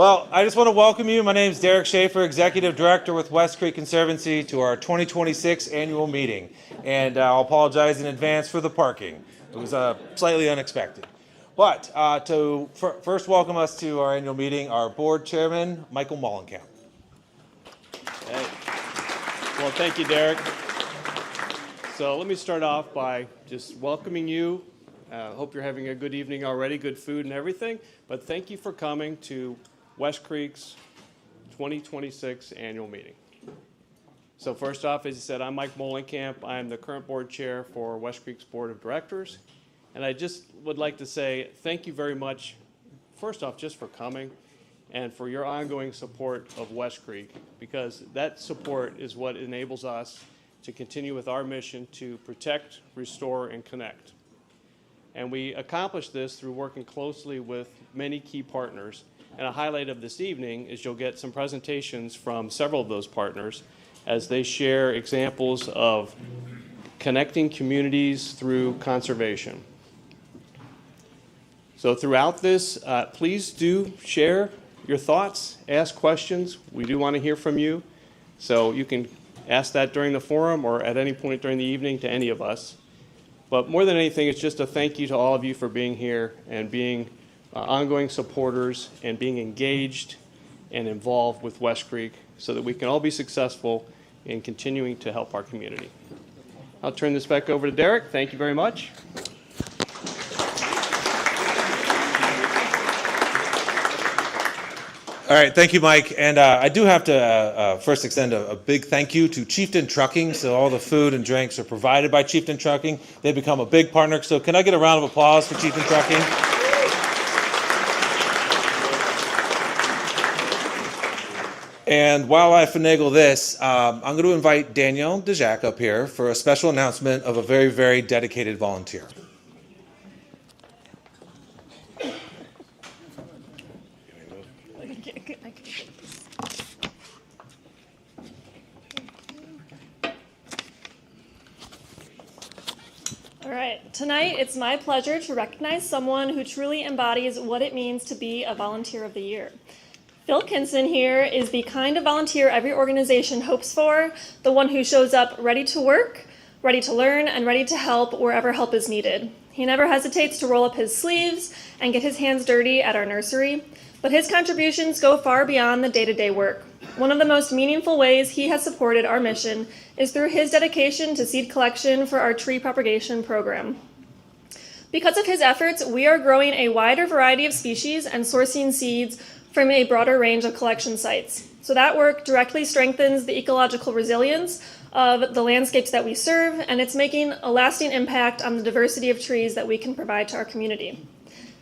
Well, I just want to welcome you. My name is Derek Schaefer, Executive Director with West Creek Conservancy, to our 2026 annual meeting. And I'll apologize in advance for the parking. It was slightly unexpected. But to first welcome us to our annual meeting, our board chairman, Michael Mollenkamp. Hey. Well, thank you, Derek. So let me start off by just welcoming you. Hope you're having a good evening already, good food and everything. But thank you for coming to West Creek's 2026 annual meeting. So first off, as you said, I'm Mike Mollenkamp. I'm the current board chair for West Creek's board of directors. And I just would like to say thank you very much, first off, just for coming and for your ongoing support of West Creek, because that support is what enables us to continue with our mission to protect, restore, and connect. And we accomplish this through working closely with many key partners. And a highlight of this evening is you'll get some presentations from several of those partners as they share examples of connecting communities through conservation. So throughout this, please do share your thoughts, ask questions. We do want to hear from you. So you can ask that during the forum or at any point during the evening to any of us. But more than anything, it's just a thank you to all of you for being here and being ongoing supporters and being engaged and involved with West Creek so that we can all be successful in continuing to help our community. I'll turn this back over to Derek. Thank you very much. All right, thank you, Mike. And I do have to first extend a big thank you to Chieftain Trucking. So all the food and drinks are provided by Chieftain Trucking. They've become a big partner. So can I get a round of applause for Chieftain Trucking? And while I finagle this, I'm going to invite Danielle DeJac up here for a special announcement of a very, very dedicated volunteer. All right, tonight it's my pleasure to recognize someone who truly embodies what it means to be a Volunteer of the Year. Phil Kinson here is the kind of volunteer every organization hopes for, the one who shows up ready to work, ready to learn, and ready to help wherever help is needed. He never hesitates to roll up his sleeves and get his hands dirty at our nursery, but his contributions go far beyond the day-to-day work. One of the most meaningful ways he has supported our mission is through his dedication to seed collection for our tree propagation program. Because of his efforts, we are growing a wider variety of species and sourcing seeds from a broader range of collection sites. So that work directly strengthens the ecological resilience of the landscapes that we serve, and it's making a lasting impact on the diversity of trees that we can provide to our community.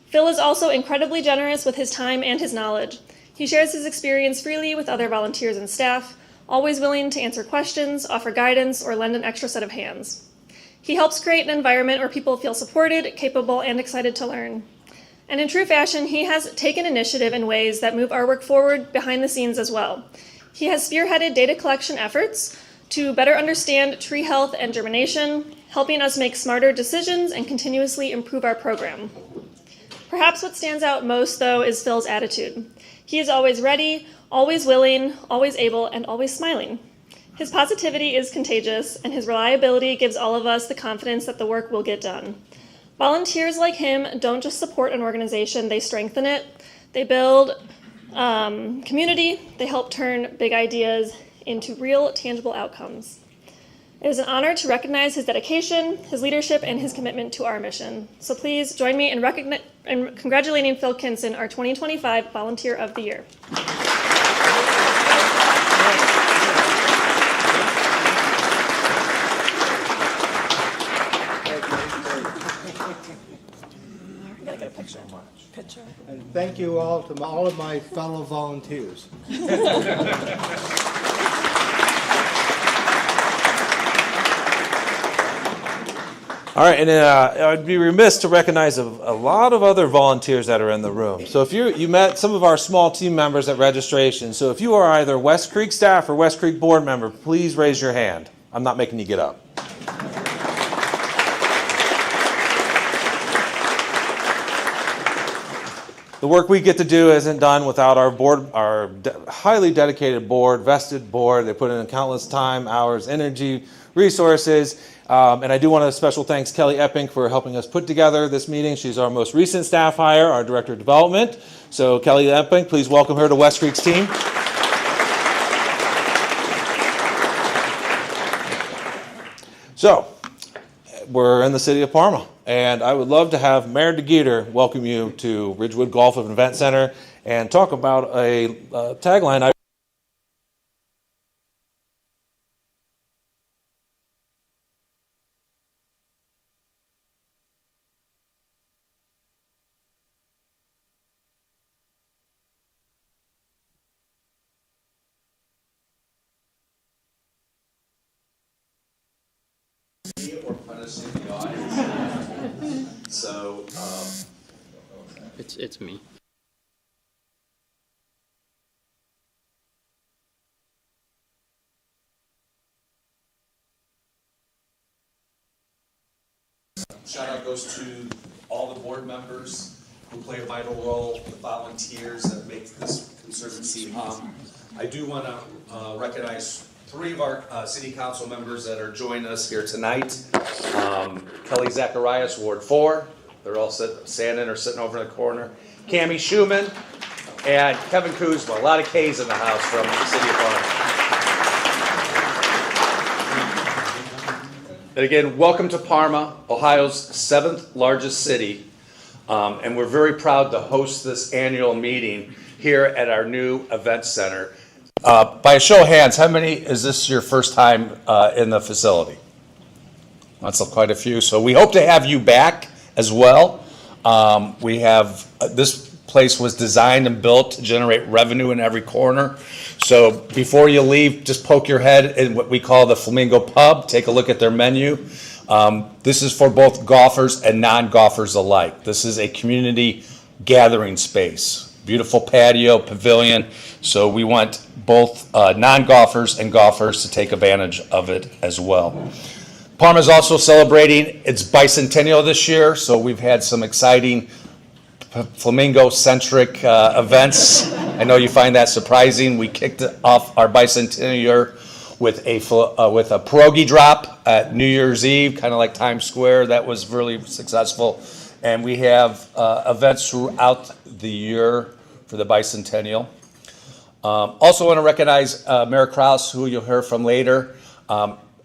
Phil is also incredibly generous with his time and his knowledge. He shares his experience freely with other volunteers and staff, always willing to answer questions, offer guidance, or lend an extra set of hands. He helps create an environment where people feel supported, capable, and excited to learn. And in true fashion, he has taken initiative in ways that move our work forward behind the scenes as well. He has spearheaded data collection efforts to better understand tree health and germination, helping us make smarter decisions and continuously improve our program. Perhaps what stands out most, though, is Phil's attitude. He is always ready, always willing, always able, and always smiling. His positivity is contagious, and his reliability gives all of us the confidence that the work will get done. Volunteers like him don't just support an organization, they strengthen it. They build community, they help turn big ideas into real, tangible outcomes. It is an honor to recognize his dedication, his leadership, and his commitment to our mission. So please join me in congratulating Phil Kinson, our 2025 Volunteer of the Year. And thank you all to all of my fellow volunteers. All right, and I'd be remiss to recognize a lot of other volunteers that are in the room. So if you met some of our small team members at registration, so if you are either West Creek staff or West Creek board member, please raise your hand. I'm not making you get up. the work we get to do isn't done without our board, our highly dedicated board, vested board. They put in countless time, hours, energy, resources. And I do want to special thanks Kelly Epping for helping us put together this meeting. She's our most recent staff hire, our Director of Development. So Kelly Epping, please welcome her to West Creek's team. So, we're in the city of Parma, and I would love to have Mayor DeGeeter welcome you to Ridgewood Golf and Event Center and talk about a tagline. Or punishing the audience. So, It's me. shout out goes to all the board members who play a vital role, the volunteers that make this Conservancy hum. I do want to recognize three of our city council members that are joining us here tonight. Kelly Zacharias, Ward 4. They're all standing or sitting over in the corner. Cammie Schumann and Kevin Kuzma. A lot of K's in the house from the city of Parma. And again, welcome to Parma, Ohio's 7th largest city. And we're very proud to host this annual meeting here at our new event center. By a show of hands, how many, is this your first time in the facility? That's quite a few. So we hope to have you back as well. We have, this place was designed and built to generate revenue in every corner. So before you leave, just poke your head in what we call the Flamingo Pub. Take a look at their menu. This is for both golfers and non-golfers alike. This is a community gathering space. Beautiful patio, pavilion. So we want both non-golfers and golfers to take advantage of it as well. Parma is also celebrating its bicentennial this year, so we've had some exciting flamingo-centric events. I know you find that surprising. We kicked off our bicentennial year with a pierogi drop at New Year's Eve, kind of like Times Square. That was really successful. And we have events throughout the year for the bicentennial. Also want to recognize Mayor Kraus, who you'll hear from later.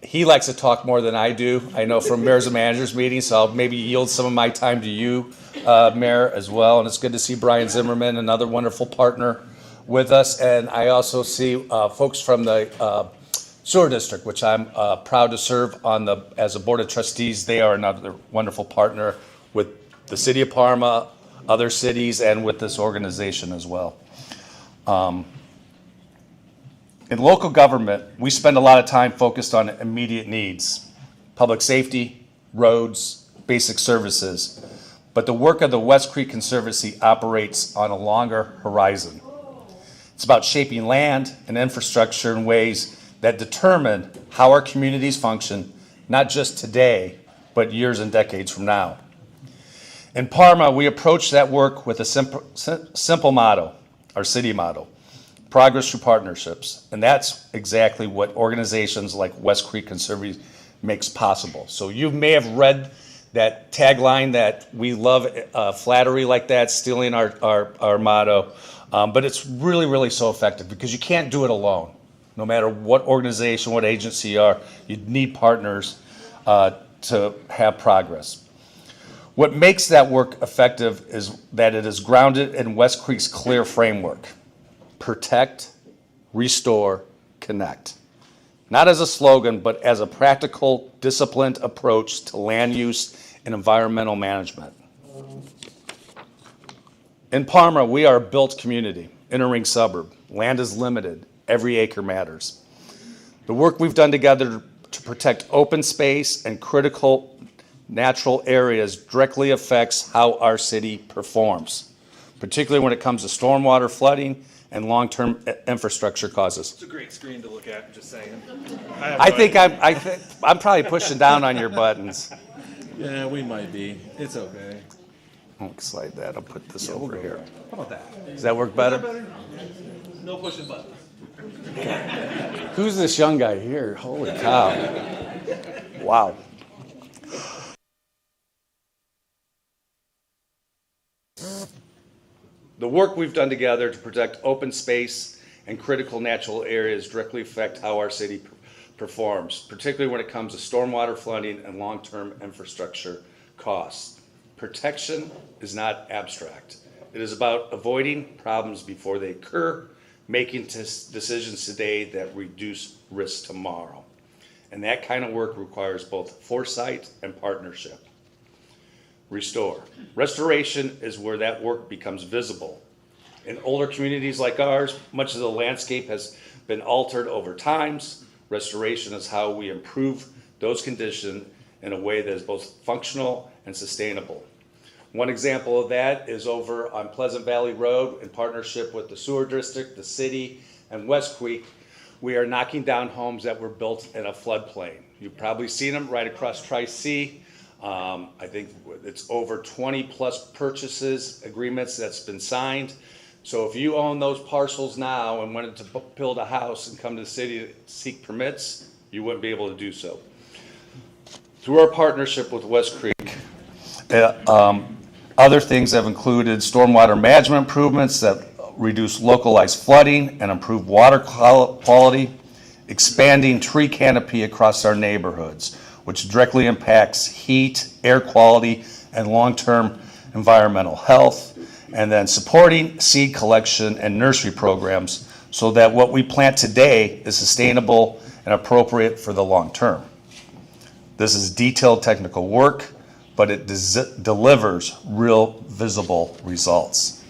He likes to talk more than I do. I know from mayors and managers meetings, so I'll maybe yield some of my time to you, Mayor, as well. And it's good to see Brian Zimmerman, another wonderful partner with us. And I also see folks from the Sewer District, which I'm proud to serve on as a board of trustees. They are another wonderful partner with the city of Parma, other cities, and with this organization as well. In local government, we spend a lot of time focused on immediate needs, public safety, roads, basic services. But the work of the West Creek Conservancy operates on a longer horizon. It's about shaping land and infrastructure in ways that determine how our communities function, not just today, but years and decades from now. In Parma, we approach that work with a simple motto, our city motto: progress through partnerships. And that's exactly what organizations like West Creek Conservancy makes possible. So you may have read that tagline that we love flattery like that, stealing our motto. But it's really, really so effective because you can't do it alone. No matter what organization, what agency you are, you need partners to have progress. What makes that work effective is that it is grounded in West Creek's clear framework: protect, restore, connect. Not as a slogan, but as a practical, disciplined approach to land use and environmental management. In Parma, we are a built community, inner ring suburb. Land is limited. Every acre matters. The work we've done together to protect open space and critical natural areas directly affects how our city performs, particularly when it comes to stormwater, flooding, and long-term infrastructure causes. It's a great screen to look at, just saying. I think I'm probably pushing down on your buttons. Yeah, we might be. It's okay. I'll slide that. I'll put this over here. How about that? Does that work better? No pushing buttons. Who's this young guy here? Holy cow. Wow. The work we've done together to protect open space and critical natural areas directly affect how our city performs, particularly when it comes to stormwater flooding and long-term infrastructure costs. Protection is not abstract. It is about avoiding problems before they occur, making decisions today that reduce risk tomorrow. And that kind of work requires both foresight and partnership. Restore. Restoration is where that work becomes visible. In older communities like ours, much of the landscape has been altered over times. Restoration is how we improve those conditions in a way that is both functional and sustainable. One example of that is over on Pleasant Valley Road in partnership with the sewer district, the city, and West Creek. We are knocking down homes that were built in a floodplain. You've probably seen them right across Tri-C. I think it's over 20 plus purchases agreements that's been signed. So if you own those parcels now and wanted to build a house and come to the city to seek permits, you wouldn't be able to do so. Through our partnership with West Creek, other things have included stormwater management improvements that reduce localized flooding and improve water quality, expanding tree canopy across our neighborhoods, which directly impacts heat, air quality, and long-term environmental health, and then supporting seed collection and nursery programs so that what we plant today is sustainable and appropriate for the long term. This is detailed technical work, but it delivers real visible results.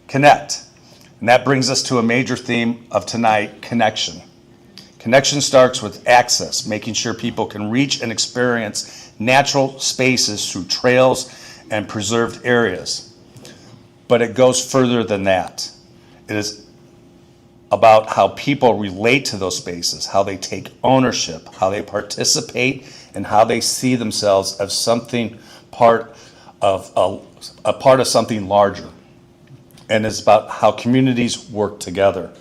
Connect. And that brings us to a major theme of tonight, connection. Connection starts with access, making sure people can reach and experience natural spaces through trails and preserved areas. But it goes further than that. It is about how people relate to those spaces, how they take ownership, how they participate, and how they see themselves as something part of a part of something larger. And it's about how communities work together,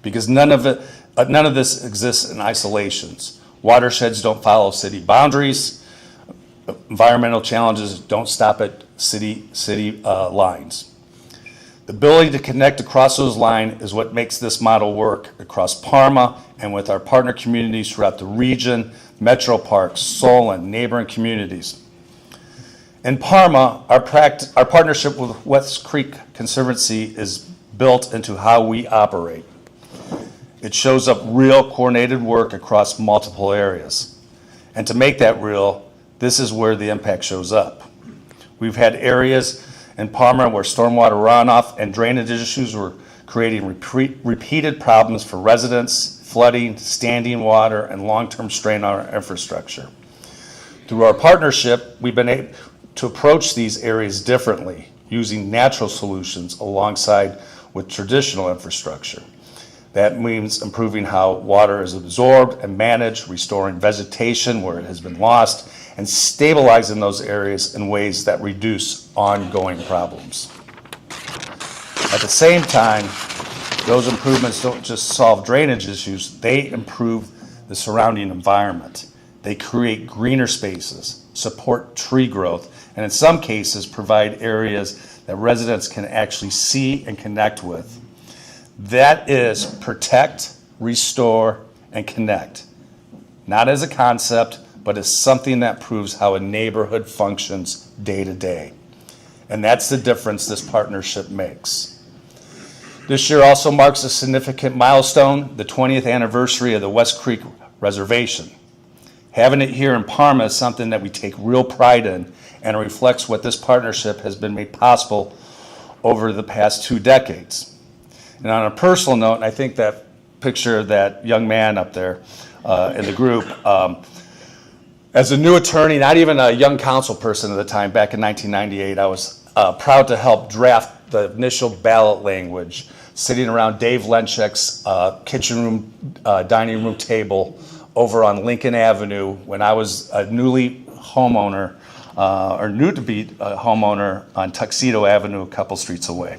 because none of this exists in isolations. Watersheds don't follow city boundaries. Environmental challenges don't stop at city lines. The ability to connect across those lines is what makes this model work across Parma and with our partner communities throughout the region, Metro Parks, Solon, neighboring communities. In Parma, our partnership with West Creek Conservancy is built into how we operate. It shows up real coordinated work across multiple areas. And to make that real, this is where the impact shows up. We've had areas in Parma where stormwater runoff and drainage issues were creating repeated problems for residents, flooding, standing water, and long-term strain on our infrastructure. Through our partnership, we've been able to approach these areas differently, using natural solutions alongside with traditional infrastructure. That means improving how water is absorbed and managed, restoring vegetation where it has been lost, and stabilizing those areas in ways that reduce ongoing problems. At the same time, those improvements don't just solve drainage issues, they improve the surrounding environment. They create greener spaces, support tree growth, and in some cases provide areas that residents can actually see and connect with. That is protect, restore, and connect. Not as a concept, but as something that proves how a neighborhood functions day to day. And that's the difference this partnership makes. This year also marks a significant milestone, the 20th anniversary of the West Creek Reservation. Having it here in Parma is something that we take real pride in, and it reflects what this partnership has been made possible over the past 2 decades. And on a personal note, and I think that picture of that young man up there in the group, as a new attorney, not even a young council person at the time, back in 1998, I was proud to help draft the initial ballot language, sitting around Dave Lenchek's kitchen room, dining room table over on Lincoln Avenue when I was a newly homeowner or new to be a homeowner on Tuxedo Avenue, a couple streets away.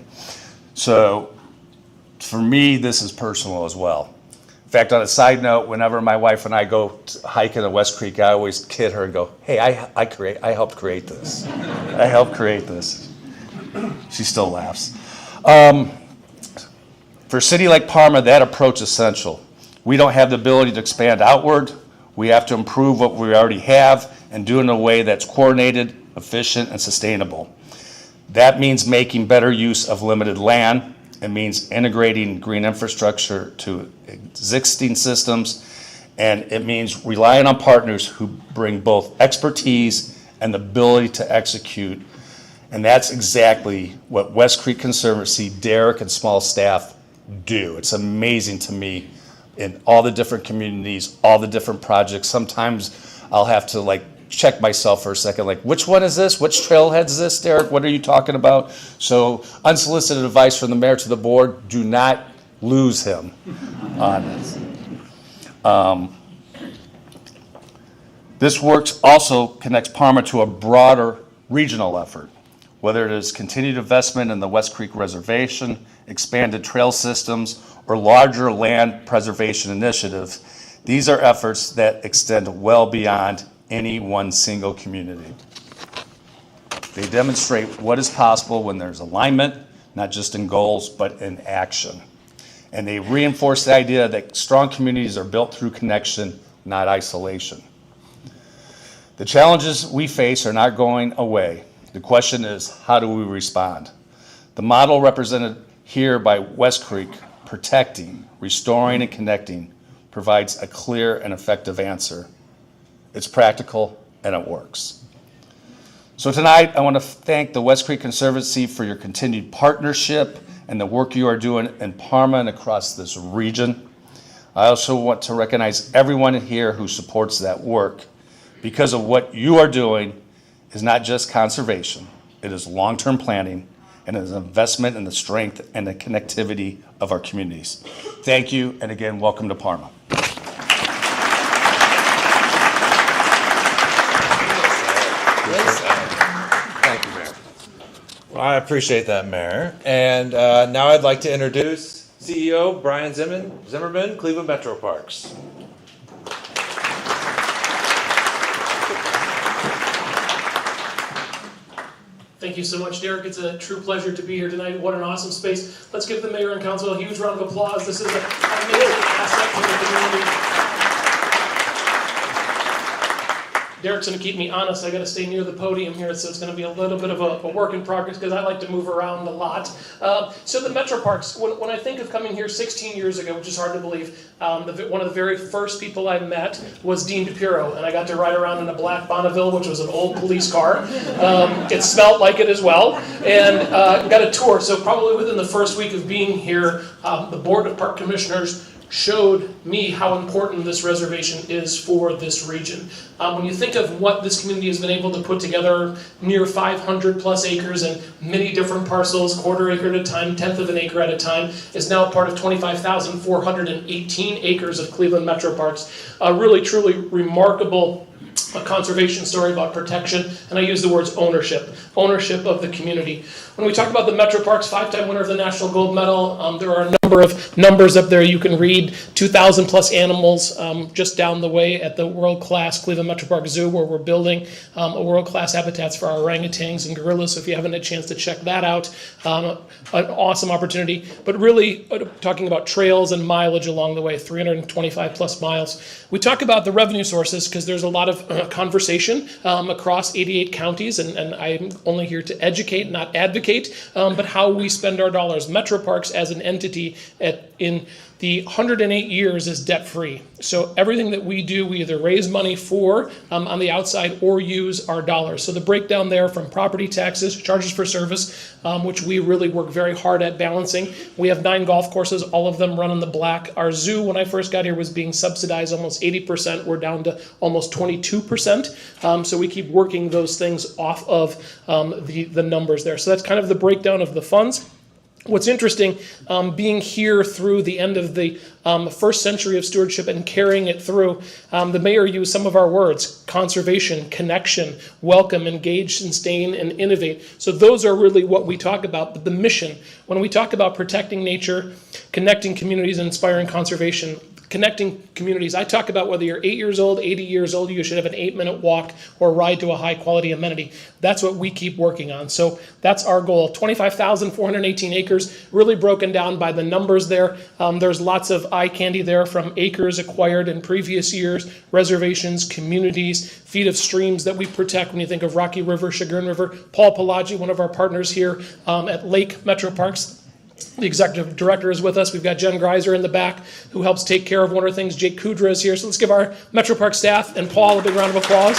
So for me, this is personal as well. In fact, on a side note, whenever my wife and I go hiking in West Creek, I always kid her and go, "Hey, I helped create this. I helped create this." She still laughs. For a city like Parma, that approach is essential. We don't have the ability to expand outward. We have to improve what we already have and do it in a way that's coordinated, efficient, and sustainable. That means making better use of limited land. It means integrating green infrastructure to existing systems, and it means relying on partners who bring both expertise and the ability to execute. And that's exactly what West Creek Conservancy, Derek, and small staff do. It's amazing to me in all the different communities, all the different projects. Sometimes I'll have to check myself for a second, which one is this? Which trailhead is this, Derek? What are you talking about? So unsolicited advice from the mayor to the board, do not lose him on this. This work also connects Parma to a broader regional effort, whether it is continued investment in the West Creek Reservation, expanded trail systems, or larger land preservation initiatives. These are efforts that extend well beyond any one single community. They demonstrate what is possible when there's alignment, not just in goals, but in action. And they reinforce the idea that strong communities are built through connection, not isolation. The challenges we face are not going away. The question is, how do we respond? The model represented here by West Creek, protecting, restoring, and connecting, provides a clear and effective answer. It's practical and it works. So tonight, I want to thank the West Creek Conservancy for your continued partnership and the work you are doing in Parma and across this region. I also want to recognize everyone here who supports that work, because of what you are doing is not just conservation, it is long-term planning, and it is an investment in the strength and the connectivity of our communities. Thank you, and again, welcome to Parma. Thank you, Mayor. Well, I appreciate that, Mayor. And now I'd like to introduce CEO Brian Zimmerman, Cleveland Metro Parks. Thank you so much, Derek. It's a true pleasure to be here tonight. What an awesome space. Let's give the mayor and council a huge round of applause. This is an amazing asset to the community. Derek's going to keep me honest. I got to stay near the podium here, so it's going to be a little bit of a work in progress because I like to move around a lot. So the Metro Parks, when I think of coming here 16 years ago, which is hard to believe, one of the very first people I met was Dean DePiro, and I got to ride around in a black Bonneville, which was an old police car. It smelled like it as well, and got a tour. So probably within the first week of being here, the Board of Park Commissioners showed me how important this reservation is for this region. When you think of what this community has been able to put together, near 500 plus acres and many different parcels, quarter acre at a time, tenth of an acre at a time, is now part of 25,418 acres of Cleveland Metro Parks. A really, truly remarkable conservation story about protection, and I use the words ownership of the community. When we talk about the Metro Parks, 5-time winner of the National Gold Medal, there are a number of numbers up there you can read. 2,000 plus animals just down the way at the world-class Cleveland Metro Park Zoo, where we're building a world-class habitats for our orangutans and gorillas. So if you haven't had a chance to check that out, an awesome opportunity. But really talking about trails and mileage along the way, 325 plus miles. We talk about the revenue sources because there's a lot of conversation across 88 counties, and I'm only here to educate, not advocate, but how we spend our dollars. Metro Parks as an entity in the 108 years is debt-free. So everything that we do, we either raise money for on the outside or use our dollars. So the breakdown there from property taxes, charges for service, which we really work very hard at balancing. We have 9 golf courses, all of them run in the black. Our zoo, when I first got here, was being subsidized almost 80%. We're down to almost 22%. So we keep working those things off of the numbers there. So that's kind of the breakdown of the funds. What's interesting, being here through the end of the first century of stewardship and carrying it through, the mayor used some of our words: conservation, connection, welcome, engage, sustain, and innovate. So those are really what we talk about. But the mission, when we talk about protecting nature, connecting communities, and inspiring conservation, connecting communities, I talk about whether you're 8 years old, 80 years old, you should have an 8-minute walk or ride to a high quality amenity. That's what we keep working on. So that's our goal. 25,418 acres, really broken down by the numbers there. There's lots of eye candy there, from acres acquired in previous years, reservations, communities, feet of streams that we protect. When you think of Rocky River, Chagrin River, Paul Pelagi, one of our partners here at Lake Metro Parks, the executive director, is with us. We've got Jen Greiser in the back, who helps take care of one of the things. Jake Kudra is here. So let's give our Metro Park staff and Paul a big round of applause.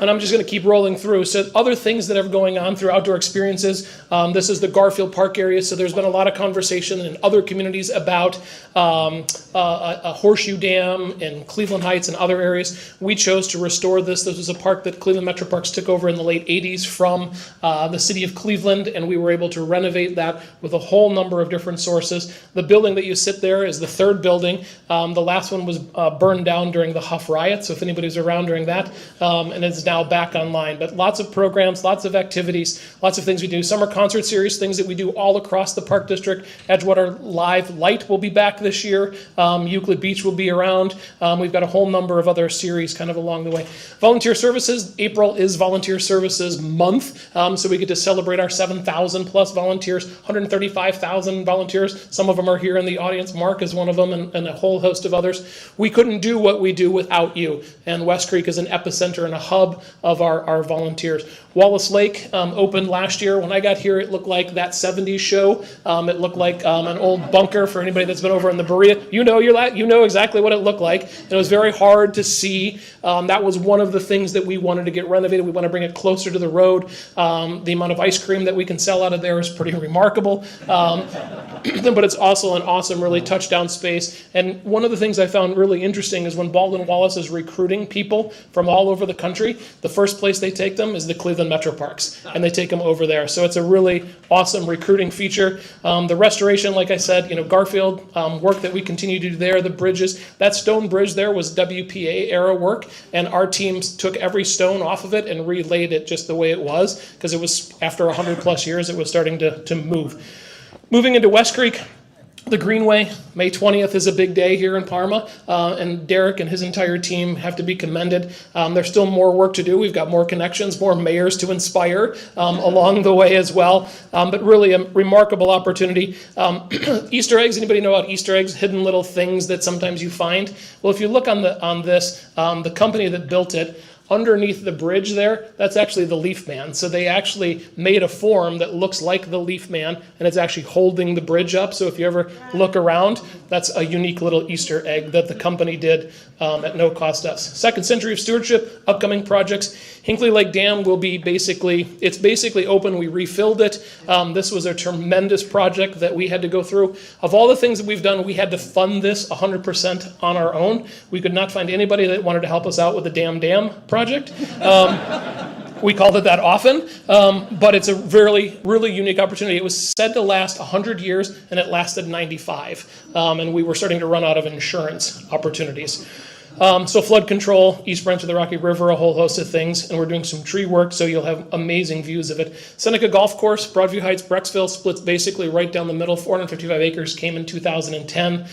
And I'm just going to keep rolling through. So other things that are going on through outdoor experiences, this is the Garfield Park area. So there's been a lot of conversation in other communities about a horseshoe dam in Cleveland Heights and other areas. We chose to restore this. This was a park that Cleveland Metro Parks took over in the late 80s from the city of Cleveland, and we were able to renovate that with a whole number of different sources. The building that you sit there is the third building. The last one was burned down during the Huff riot, so if anybody's around during that, and it's now back online. But lots of programs, lots of activities, lots of things we do. Summer concert series, things that we do all across the park district. Edgewater Live Light will be back this year. Euclid Beach will be around. We've got a whole number of other series kind of along the way. Volunteer services, April is Volunteer Services Month, so we get to celebrate our 7,000 plus volunteers, 135,000 volunteers. Some of them are here in the audience. Mark is one of them, and a whole host of others. We couldn't do what we do without you, and West Creek is an epicenter and a hub of our volunteers. Wallace Lake opened last year. When I got here, it looked like that 70s show. It looked like an old bunker for anybody that's been over in the Berea. You know exactly what it looked like. And it was very hard to see. That was one of the things that we wanted to get renovated. We want to bring it closer to the road. The amount of ice cream that we can sell out of there is pretty remarkable. But it's also an awesome, really touchdown space. And one of the things I found really interesting is when Baldwin Wallace is recruiting people from all over the country, the first place they take them is the Cleveland Metro Parks, and they take them over there. So it's a really awesome recruiting feature. The restoration, like I said, Garfield, work that we continue to do there, the bridges. That stone bridge there was WPA era work, and our teams took every stone off of it and relaid it just the way it was, because it was, after 100 plus years, it was starting to move. Moving into West Creek, the Greenway, May 20th is a big day here in Parma, and Derek and his entire team have to be commended. There's still more work to do. We've got more connections, more mayors to inspire along the way as well, but really a remarkable opportunity. Easter eggs, anybody know about Easter eggs, hidden little things that sometimes you find? Well, if you look on this, the company that built it, underneath the bridge there, that's actually the Leaf Man. So they actually made a form that looks like the Leaf Man, and it's actually holding the bridge up. So if you ever look around, that's a unique little Easter egg that the company did at no cost to us. Second century of stewardship, upcoming projects. Hinkley Lake Dam will be it's basically open. We refilled it. This was a tremendous project that we had to go through. Of all the things that we've done, we had to fund this 100% on our own. We could not find anybody that wanted to help us out with the dam project. We called it that often, but it's a really, really unique opportunity. It was said to last 100 years, and it lasted 95, and we were starting to run out of insurance opportunities. So flood control, East Branch of the Rocky River, a whole host of things, and we're doing some tree work, so you'll have amazing views of it. Seneca Golf Course, Broadview Heights, Brecksville, splits basically right down the middle, 455 acres, came in 2010.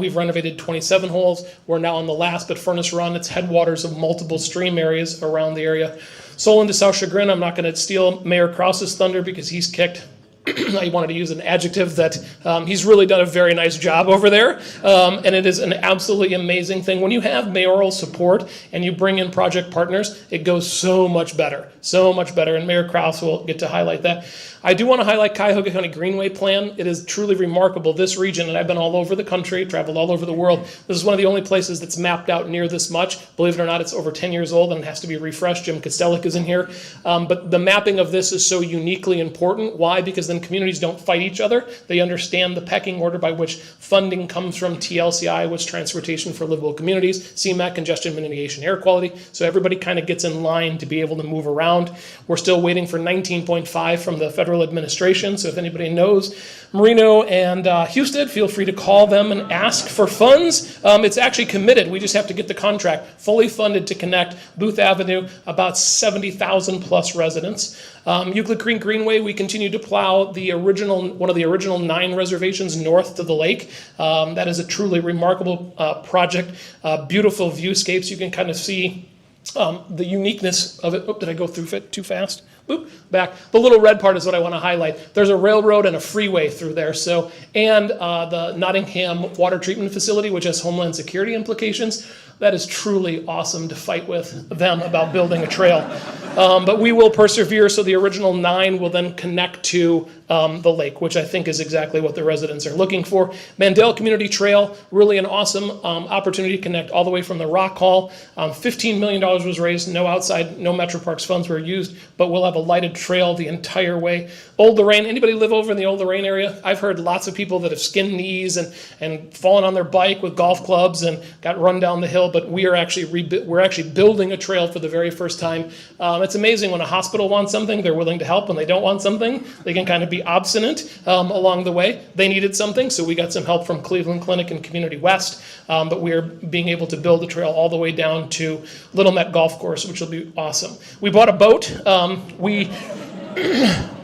We've renovated 27 holes. We're now on the last, but Furnace Run, it's headwaters of multiple stream areas around the area. Solon to South Chagrin, I'm not going to steal Mayor Krause's thunder because he's kicked. I wanted to use an adjective that he's really done a very nice job over there, and it is an absolutely amazing thing. When you have mayoral support and you bring in project partners, it goes so much better, and Mayor Krause will get to highlight that. I do want to highlight Cuyahoga County Greenway Plan. It is truly remarkable. This region, and I've been all over the country, traveled all over the world. This is one of the only places that's mapped out near this much. Believe it or not, it's over 10 years old and it has to be refreshed. Jim Kostelik is in here. But the mapping of this is so uniquely important. Why? Because the then communities don't fight each other. They understand the pecking order by which funding comes from TLCI, which is Transportation for Livable Communities, CMAQ, Congestion Mitigation, Air Quality. So everybody kind of gets in line to be able to move around. We're still waiting for 19.5 from the federal administration. So if anybody knows Marino and Houston, feel free to call them and ask for funds. It's actually committed. We just have to get the contract fully funded to connect Booth Avenue, about 70,000 plus residents. Euclid Creek Greenway, we continue to plow one of the original 9 reservations north to the lake. That is a truly remarkable project. Beautiful viewscapes. You can kind of see the uniqueness of it. Oh, did I go through it too fast? Boop, back. The little red part is what I want to highlight. There's a railroad and a freeway through there. So, and the Nottingham Water Treatment Facility, which has Homeland Security implications. That is truly awesome to fight with them about building a trail. But we will persevere, so the original 9 will then connect to the lake, which I think is exactly what the residents are looking for. Mandel Community Trail, really an awesome opportunity to connect all the way from the Rock Hall. $15 million was raised, no outside, no Metro Parks funds were used, but we'll have a lighted trail the entire way. Old Lorraine, anybody live over in the Old Lorraine area? I've heard lots of people that have skinned knees and fallen on their bike with golf clubs and got run down the hill, but we're actually building a trail for the very first time. It's amazing when a hospital wants something, they're willing to help. When they don't want something, they can kind of be obstinate along the way. They needed something, so we got some help from Cleveland Clinic and Community West, but we are being able to build a trail all the way down to Little Met Golf Course, which will be awesome. We bought a boat. We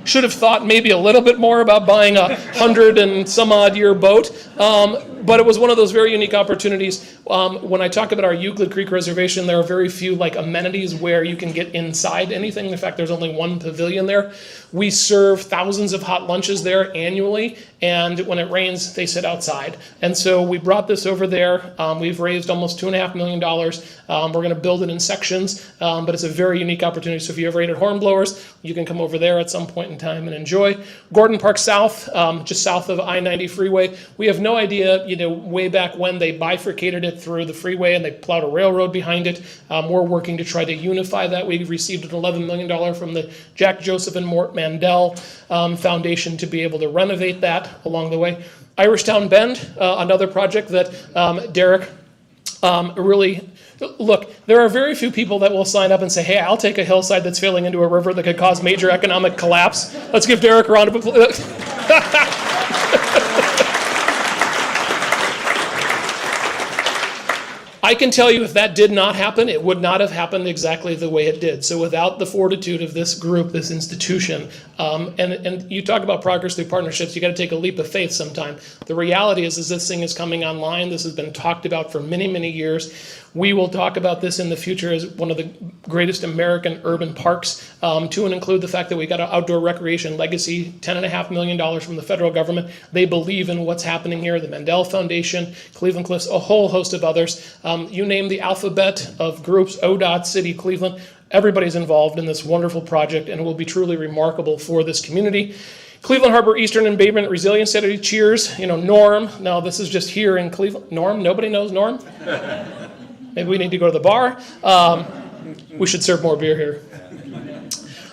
should have thought maybe a little bit more about buying a 100 and some odd year boat, but it was one of those very unique opportunities. When I talk about our Euclid Creek Reservation, there are very few amenities where you can get inside anything. In fact, there's only one pavilion there. We serve thousands of hot lunches there annually, and when it rains, they sit outside. And so we brought this over there. We've raised almost $2.5 million. We're going to build it in sections, but it's a very unique opportunity. So if you ever ate at Hornblowers, you can come over there at some point in time and enjoy. Gordon Park South, just south of I-90 freeway. We have no idea, way back when they bifurcated it through the freeway and they plowed a railroad behind it. We're working to try to unify that. We received an $11 million from the Jack Joseph and Mort Mandel Foundation to be able to renovate that along the way. Irishtown Bend, another project that Derek really... Look, there are very few people that will sign up and say, hey, I'll take a hillside that's failing into a river that could cause major economic collapse. Let's give Derek a round of applause. I can tell you if that did not happen, it would not have happened exactly the way it did. So without the fortitude of this group, this institution, and you talk about progress through partnerships, you got to take a leap of faith sometime. The reality is this thing is coming online. This has been talked about for many, many years. We will talk about this in the future as one of the greatest American urban parks, to and include the fact that we got an outdoor recreation legacy, $10.5 million from the federal government. They believe in what's happening here. The Mandel Foundation, Cleveland Cliffs, a whole host of others. You name the alphabet of groups, ODOT, City, Cleveland, everybody's involved in this wonderful project, and it will be truly remarkable for this community. Cleveland Harbor Eastern Embayment Resilience Center, cheers. Norm. Now this is just here in Cleveland. Norm, nobody knows Norm? Maybe we need to go to the bar. We should serve more beer here.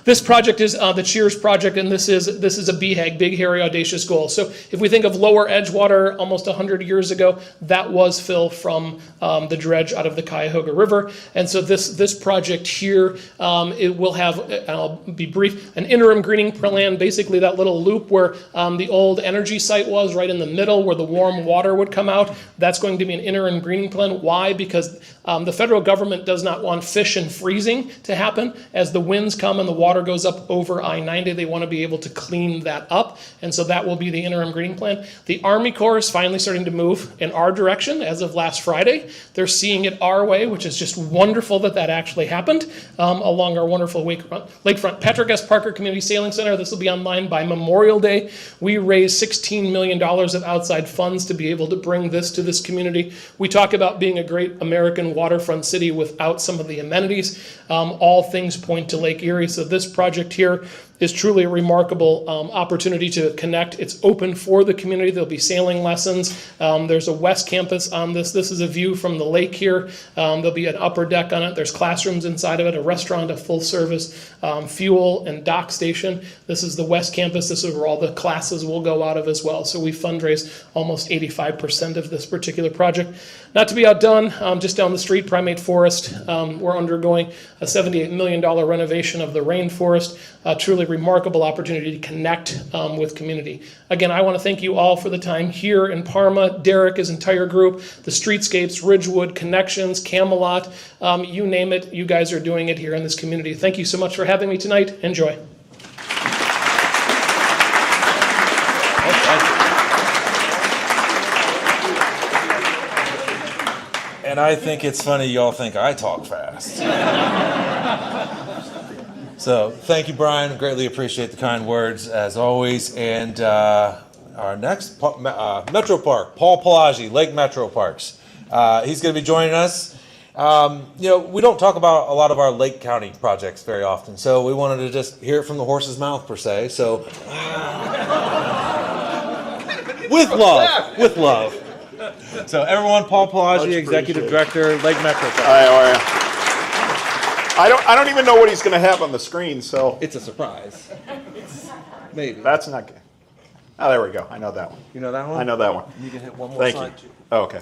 This project is the Cheers project, and this is a BHAG, Big Hairy Audacious Goal. So if we think of Lower Edgewater almost 100 years ago, that was fill from the dredge out of the Cuyahoga River. And so this project here, it will have, and I'll be brief, an interim greening plan, basically that little loop where the old energy site was, right in the middle where the warm water would come out. That's going to be an interim greening plan. Why? Because the federal government does not want fish and freezing to happen. As the winds come and the water goes up over I-90, they want to be able to clean that up. And so that will be the interim greening plan. The Army Corps is finally starting to move in our direction as of last Friday. They're seeing it our way, which is just wonderful that actually happened along our wonderful lakefront. Petrogust Parker Community Sailing Center, this will be online by Memorial Day. We raised $16 million of outside funds to be able to bring this to this community. We talk about being a great American waterfront city without some of the amenities. All things point to Lake Erie. So this project here is truly a remarkable opportunity to connect. It's open for the community. There'll be sailing lessons. There's a west campus on this. This is a view from the lake here. There'll be an upper deck on it. There's classrooms inside of it, a restaurant, a full service fuel and dock station. This is the west campus. This is where all the classes will go out of as well. So we fundraise almost 85% of this particular project. Not to be outdone, just down the street, Primate Forest, we're undergoing a $78 million renovation of the rainforest. A truly remarkable opportunity to connect with community. Again, I want to thank you all for the time here in Parma, Derek, his entire group, the Streetscapes, Ridgewood, Connections, Camelot, you name it, you guys are doing it here in this community. Thank you so much for having me tonight. Enjoy. And I think it's funny y'all think I talk fast. So thank you, Brian. Greatly appreciate the kind words as always. And our next Metro Park, Paul Pelagi, Lake Metro Parks. He's going to be joining us. We don't talk about a lot of our Lake County projects very often, so we wanted to just hear it from the horse's mouth per se. So with love. So everyone, Paul Pelagi, Executive Director, Lake Metro Parks. Hi, how are you? I don't even know what he's going to have on the screen, so It's a surprise. Maybe. that's not good. Oh, there we go. I know that one. You know that one? I know that one. You can hit one more Thank slide. you. Oh, okay.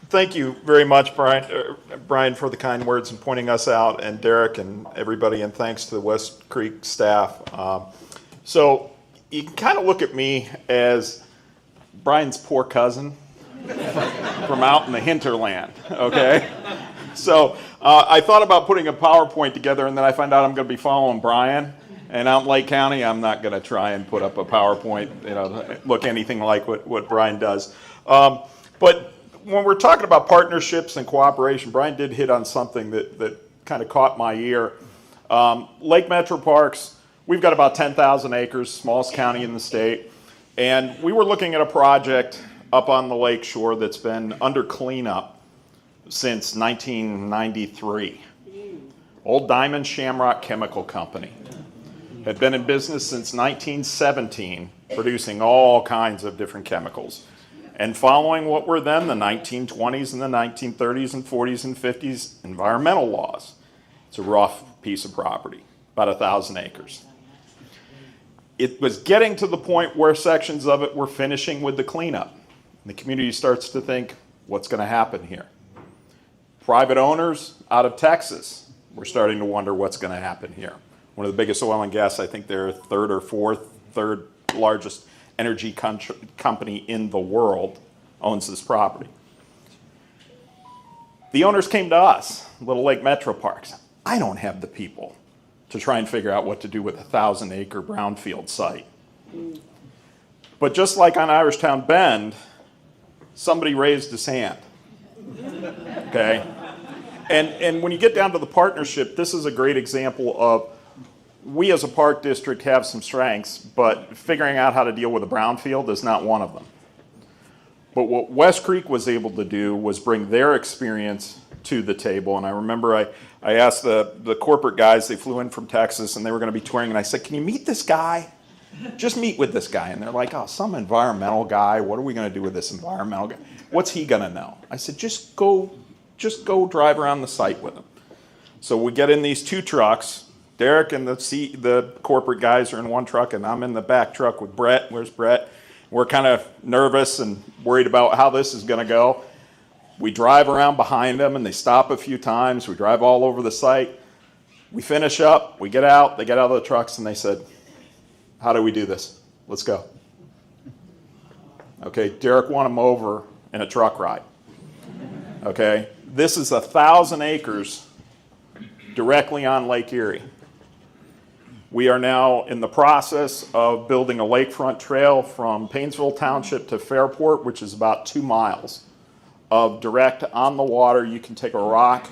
Thank you very much, Brian, for the kind words and pointing us out, and Derek and everybody, and thanks to the West Creek staff. So you can kind of look at me as Brian's poor cousin from out in the hinterland, okay? So I thought about putting a PowerPoint together, and then I found out I'm going to be following Brian. And out in Lake County, I'm not going to try and put up a PowerPoint, look anything like what Brian does. But when we're talking about partnerships and cooperation, Brian did hit on something that kind of caught my ear. Lake Metro Parks, we've got about 10,000 acres, smallest county in the state. And we were looking at a project up on the lake shore that's been under cleanup since 1993. Old Diamond Shamrock Chemical Company had been in business since 1917, producing all kinds of different chemicals. And following what were then the 1920s and the 1930s and 40s and 50s environmental laws. It's a rough piece of property, about 1,000 acres. It was getting to the point where sections of it were finishing with the cleanup. And the community starts to think, what's going to happen here? Private owners out of Texas were starting to wonder what's going to happen here. One of the biggest oil and gas, I think they're third largest energy company in the world, owns this property. The owners came to us, Little Lake Metro Parks. I don't have the people to try and figure out what to do with a 1,000-acre brownfield site. But just like on Irishtown Bend, somebody raised his hand. Okay? And when you get down to the partnership, this is a great example of we as a park district have some strengths, but figuring out how to deal with a brownfield is not one of them. But what West Creek was able to do was bring their experience to the table. And I remember I asked the corporate guys, they flew in from Texas and they were going to be touring, and I said, can you meet this guy? Just meet with this guy. And they're like, oh, some environmental guy. What are we going to do with this environmental guy? What's he going to know? I said, just go drive around the site with him. So we get in these two trucks. Derek and the corporate guys are in one truck, and I'm in the back truck with Brett. Where's Brett? We're kind of nervous and worried about how this is going to go. We drive around behind them, and they stop a few times. We drive all over the site. We finish up. We get out. They get out of the trucks, and they said, how do we do this? Let's go. Okay, Derek won them over in a truck ride. Okay, this is 1,000 acres directly on Lake Erie. We are now in the process of building a lakefront trail from Paynesville Township to Fairport, which is about 2 miles of direct on the water. You can take a rock,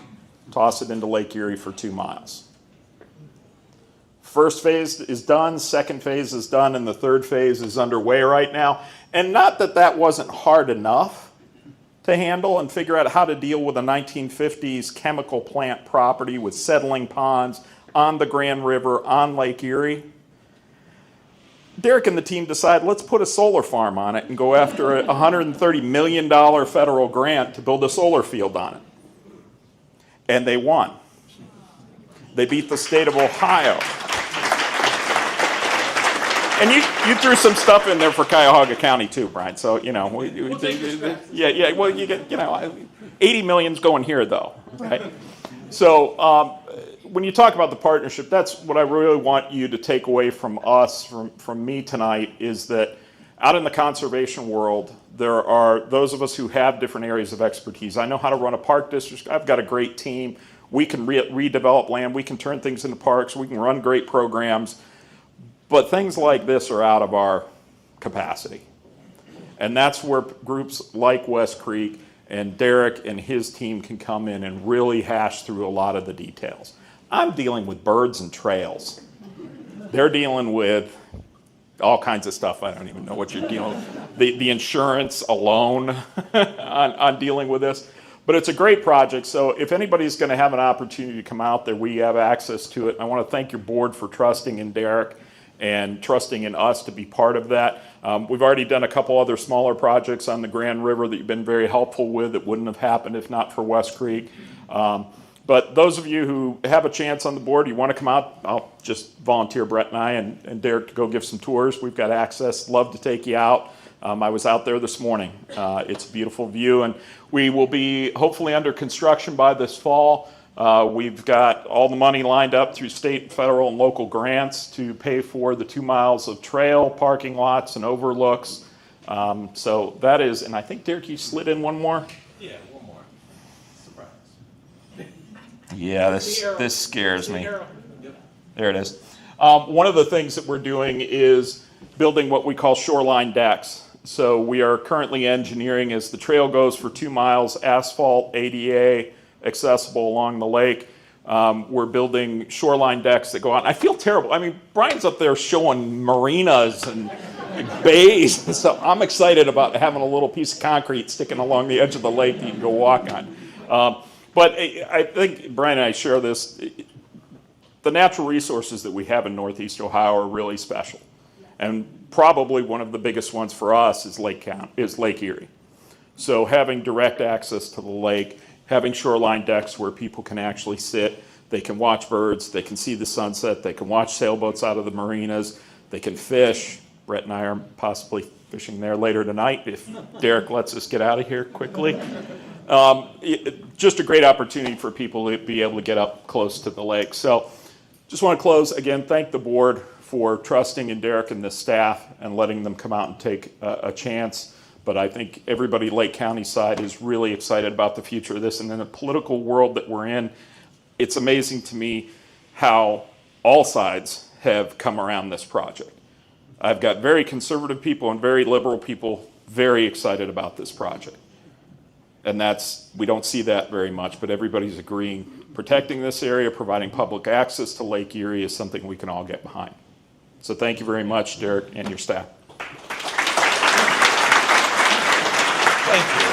toss it into Lake Erie for 2 miles. First phase is done, second phase is done, and the third phase is underway right now. And not that that wasn't hard enough to handle and figure out how to deal with a 1950s chemical plant property with settling ponds, on the Grand River, on Lake Erie. Derek and the team decided, let's put a solar farm on it and go after a $130 million federal grant to build a solar field on it. And they won. They beat the state of Ohio. And you threw some stuff in there for Cuyahoga County too, Brian. So, you know, yeah. Well, you get, you know, 80 million's going here though, right? So when you talk about the partnership, that's what I really want you to take away from us, from me tonight, is that out in the conservation world, there are those of us who have different areas of expertise. I know how to run a park district. I've got a great team. We can redevelop land. We can turn things into parks. We can run great programs. But things like this are out of our capacity. And that's where groups like West Creek and Derek and his team can come in and really hash through a lot of the details. I'm dealing with birds and trails. They're dealing with all kinds of stuff. I don't even know what you're dealing with. The insurance alone on dealing with this. But it's a great project, so if anybody's going to have an opportunity to come out there, we have access to it. I want to thank your board for trusting in Derek and trusting in us to be part of that. We've already done a couple other smaller projects on the Grand River that you've been very helpful with that wouldn't have happened if not for West Creek. But those of you who have a chance on the board, you want to come out, I'll just volunteer Brett and I and Derek to go give some tours. We've got access, love to take you out. I was out there this morning. It's a beautiful view, and we will be hopefully under construction by this fall. We've got all the money lined up through state, federal, and local grants to pay for the 2 miles of trail, parking lots, and overlooks. So that is, and I think, Derek, you slid in one more? Yeah, one more. Surprise. Yeah, this scares me. There it is. One of the things that we're doing is building what we call shoreline decks. So we are currently engineering, as the trail goes for 2 miles, asphalt, ADA, accessible along the lake. We're building shoreline decks that go out. I feel terrible. I mean, Brian's up there showing marinas and bays, so I'm excited about having a little piece of concrete sticking along the edge of the lake that you can go walk on. But I think Brian and I share this. The natural resources that we have in Northeast Ohio are really special. And probably one of the biggest ones for us is Lake Erie. So having direct access to the lake, having shoreline decks where people can actually sit, they can watch birds, they can see the sunset, they can watch sailboats out of the marinas, they can fish. Brett and I are possibly fishing there later tonight if Derek lets us get out of here quickly. Just a great opportunity for people to be able to get up close to the lake. So just want to close, again, thank the board for trusting in Derek and the staff and letting them come out and take a chance. But I think everybody Lake County side is really excited about the future of this. And in the political world that we're in, it's amazing to me how all sides have come around this project. I've got very conservative people and very liberal people very excited about this project. And we don't see that very much, but everybody's agreeing protecting this area, providing public access to Lake Erie is something we can all get behind. So thank you very much, Derek, and your staff. Thank you.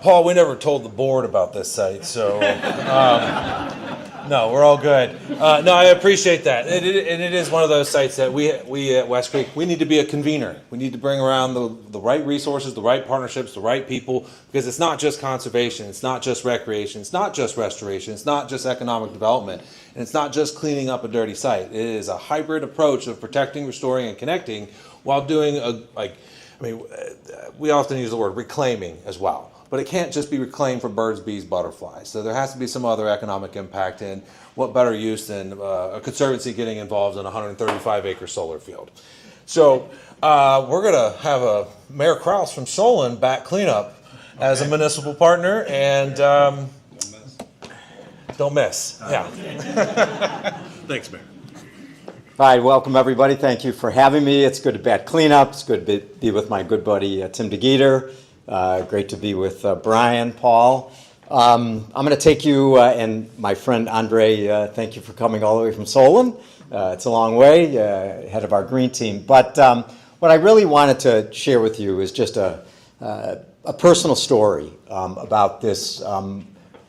Paul, we never told the board about this site, so no, we're all good. No, I appreciate that. And it is one of those sites that we at West Creek, we need to be a convener. We need to bring around the right resources, the right partnerships, the right people, because it's not just conservation, it's not just recreation, it's not just restoration, it's not just economic development, and it's not just cleaning up a dirty site. It is a hybrid approach of protecting, restoring, and connecting while doing we often use the word reclaiming as well. But it can't just be reclaimed for birds, bees, butterflies. So there has to be some other economic impact, and what better use than a conservancy getting involved in a 135-acre solar field. So we're going to have Mayor Kraus from Solon back cleanup as a municipal partner, and don't miss. Yeah. Thanks, Mayor. Hi, welcome everybody. Thank you for having me. It's good to be at cleanup. It's good to be with my good buddy Tim DeGeeter. Great to be with Brian, Paul. I'm going to take you and my friend Andre, thank you for coming all the way from Solon. It's a long way, head of our green team. But what I really wanted to share with you is just a personal story about this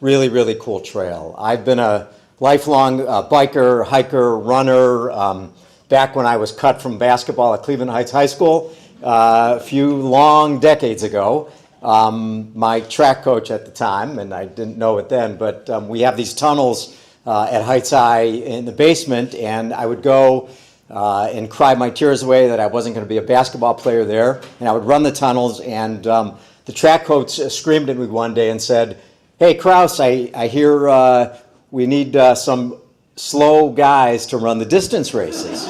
really, really cool trail. I've been a lifelong biker, hiker, runner. Back when I was cut from basketball at Cleveland Heights High School a few long decades ago, my track coach at the time, and I didn't know it then, but we have these tunnels at Heights High in the basement, and I would go and cry my tears away that I wasn't going to be a basketball player there, and I would run the tunnels, and the track coach screamed at me one day and said, "Hey, Kraus, I hear we need some slow guys to run the distance races."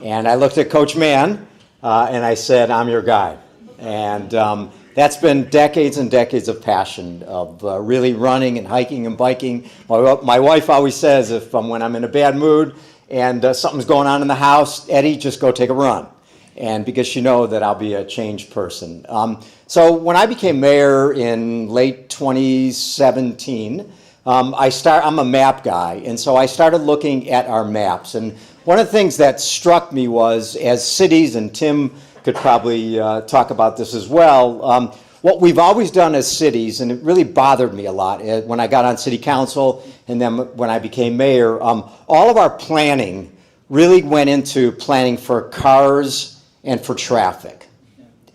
And I looked at Coach Mann, and I said, "I'm your guy." And that's been decades and decades of passion of really running and hiking and biking. My wife always says when I'm in a bad mood and something's going on in the house, "Eddie, just go take a run." And because she knows that I'll be a changed person. So when I became mayor in late 2017, I'm a map guy, and so I started looking at our maps. And one of the things that struck me was, as cities, and Tim could probably talk about this as well, what we've always done as cities, and it really bothered me a lot when I got on city council and then when I became mayor, all of our planning really went into planning for cars and for traffic.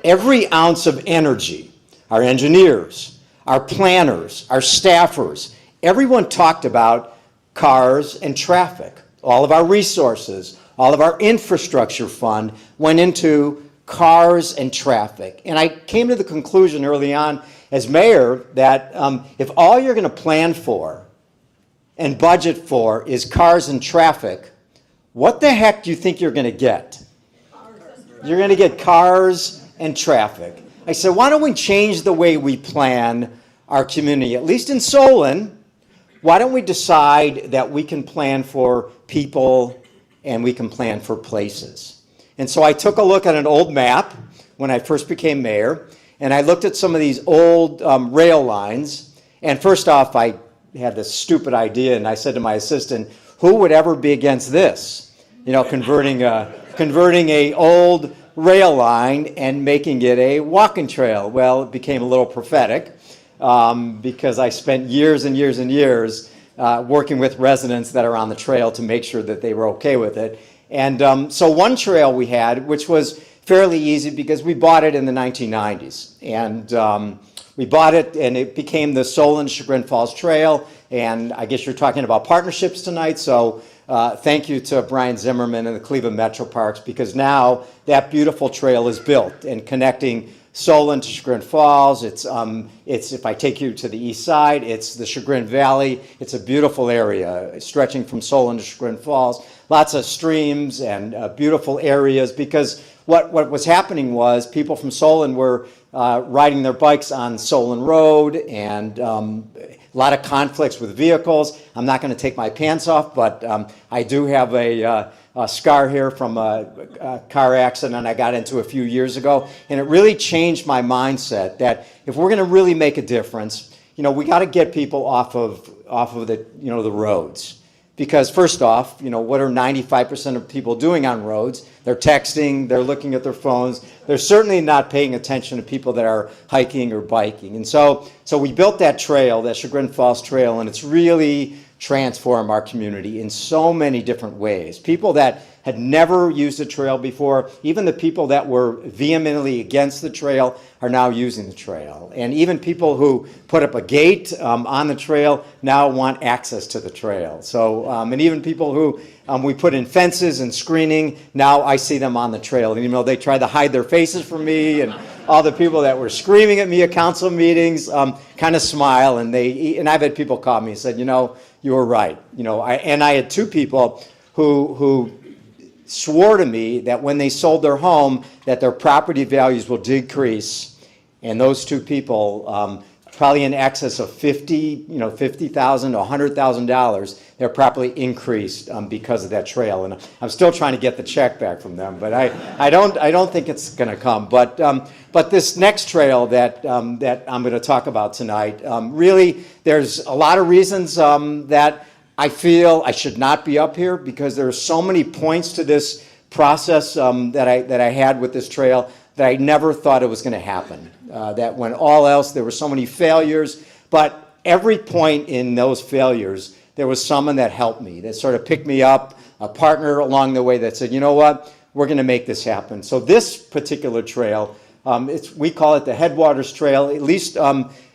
Every ounce of energy, our engineers, our planners, our staffers, everyone talked about cars and traffic. All of our resources, all of our infrastructure fund went into cars and traffic. And I came to the conclusion early on as mayor that if all you're going to plan for and budget for is cars and traffic, what the heck do you think you're going to get? You're going to get cars and traffic. I said, why don't we change the way we plan our community? At least in Solon, why don't we decide that we can plan for people and we can plan for places? And so I took a look at an old map when I first became mayor, and I looked at some of these old rail lines. And first off, I had this stupid idea, and I said to my assistant, who would ever be against this? You know, converting a old rail line and making it a walking trail. Well, it became a little prophetic because I spent years and years and years working with residents that are on the trail to make sure that they were okay with it. And so one trail we had, which was fairly easy because we bought it in the 1990s. And we bought it and it became the Solon Chagrin Falls Trail. And I guess you're talking about partnerships tonight. So thank you to Brian Zimmerman and the Cleveland Metro Parks, because now that beautiful trail is built and connecting Solon to Chagrin Falls. It's if I take you to the east side, it's the Chagrin Valley. It's a beautiful area stretching from Solon to Chagrin Falls. Lots of streams and beautiful areas, because what was happening was people from Solon were riding their bikes on Solon Road, and a lot of conflicts with vehicles. I'm not going to take my pants off, but I do have a scar here from a car accident I got into a few years ago, and it really changed my mindset that if we're going to really make a difference, we got to get people off of the the roads. Because first off, what are 95% of people doing on roads? They're texting, they're looking at their phones. They're certainly not paying attention to people that are hiking or biking. And so we built that trail, that Chagrin Falls Trail, and it's really transformed our community in so many different ways. People that had never used the trail before, even the people that were vehemently against the trail are now using the trail. And even people who put up a gate on the trail now want access to the trail. So, and even people who we put in fences and screening, now I see them on the trail. And they tried to hide their faces from me, and all the people that were screaming at me at council meetings kind of smile, and I've had people call me and said, you were right. I had two people who swore to me that when they sold their home, that their property values will decrease, and those two people, probably in excess of $50,000 to $100,000, they're properly increased because of that trail. And I'm still trying to get the check back from them, but I don't think it's going to come. But this next trail that I'm going to talk about tonight, really, there's a lot of reasons that I feel I should not be up here, because there are so many points to this process that I had with this trail that I never thought it was going to happen. That when all else, there were so many failures. But every point in those failures, there was someone that helped me, that sort of picked me up, a partner along the way that said, you know what, we're going to make this happen. So this particular trail, we call it the Headwaters Trail. At least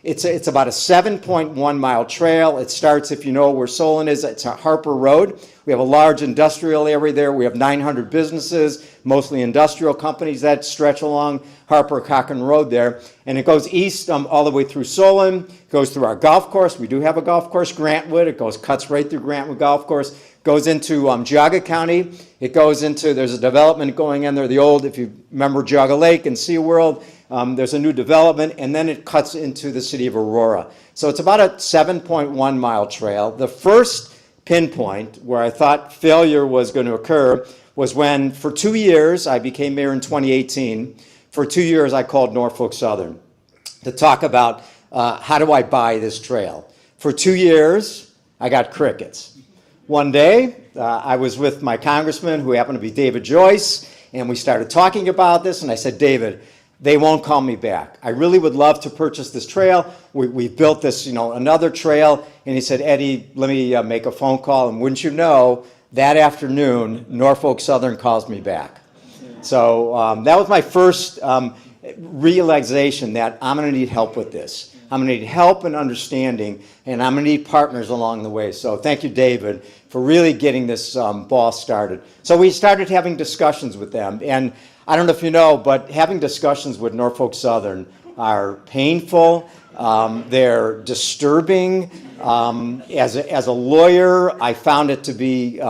it's about a 7.1 mile trail. It starts, if you know where Solon is, it's a Harper Road. We have a large industrial area there. We have 900 businesses, mostly industrial companies that stretch along Harper Cochrane Road there. And it goes east all the way through Solon, goes through our golf course. We do have a golf course, Grantwood. It cuts right through Grantwood Golf Course. Goes into Geauga County. It goes into, there's a development going in there, the old, if you remember Geauga Lake and SeaWorld, there's a new development, and then it cuts into the city of Aurora. So it's about a 7.1 mile trail. The first pinpoint where I thought failure was going to occur was when, for 2 years, I became mayor in 2018. For 2 years, I called Norfolk Southern to talk about how do I buy this trail. For 2 years, I got crickets. One day, I was with my congressman, who happened to be David Joyce, and we started talking about this, and I said, David, they won't call me back. I really would love to purchase this trail. We built this, another trail, and he said, Eddie, let me make a phone call, and wouldn't you know, that afternoon, Norfolk Southern calls me back. So that was my first realization that I'm going to need help with this. I'm going to need help and understanding, and I'm going to need partners along the way. So thank you, David, for really getting this ball started. So we started having discussions with them, and I don't know if you know, but having discussions with Norfolk Southern are painful. They're disturbing. As a lawyer, I found it to be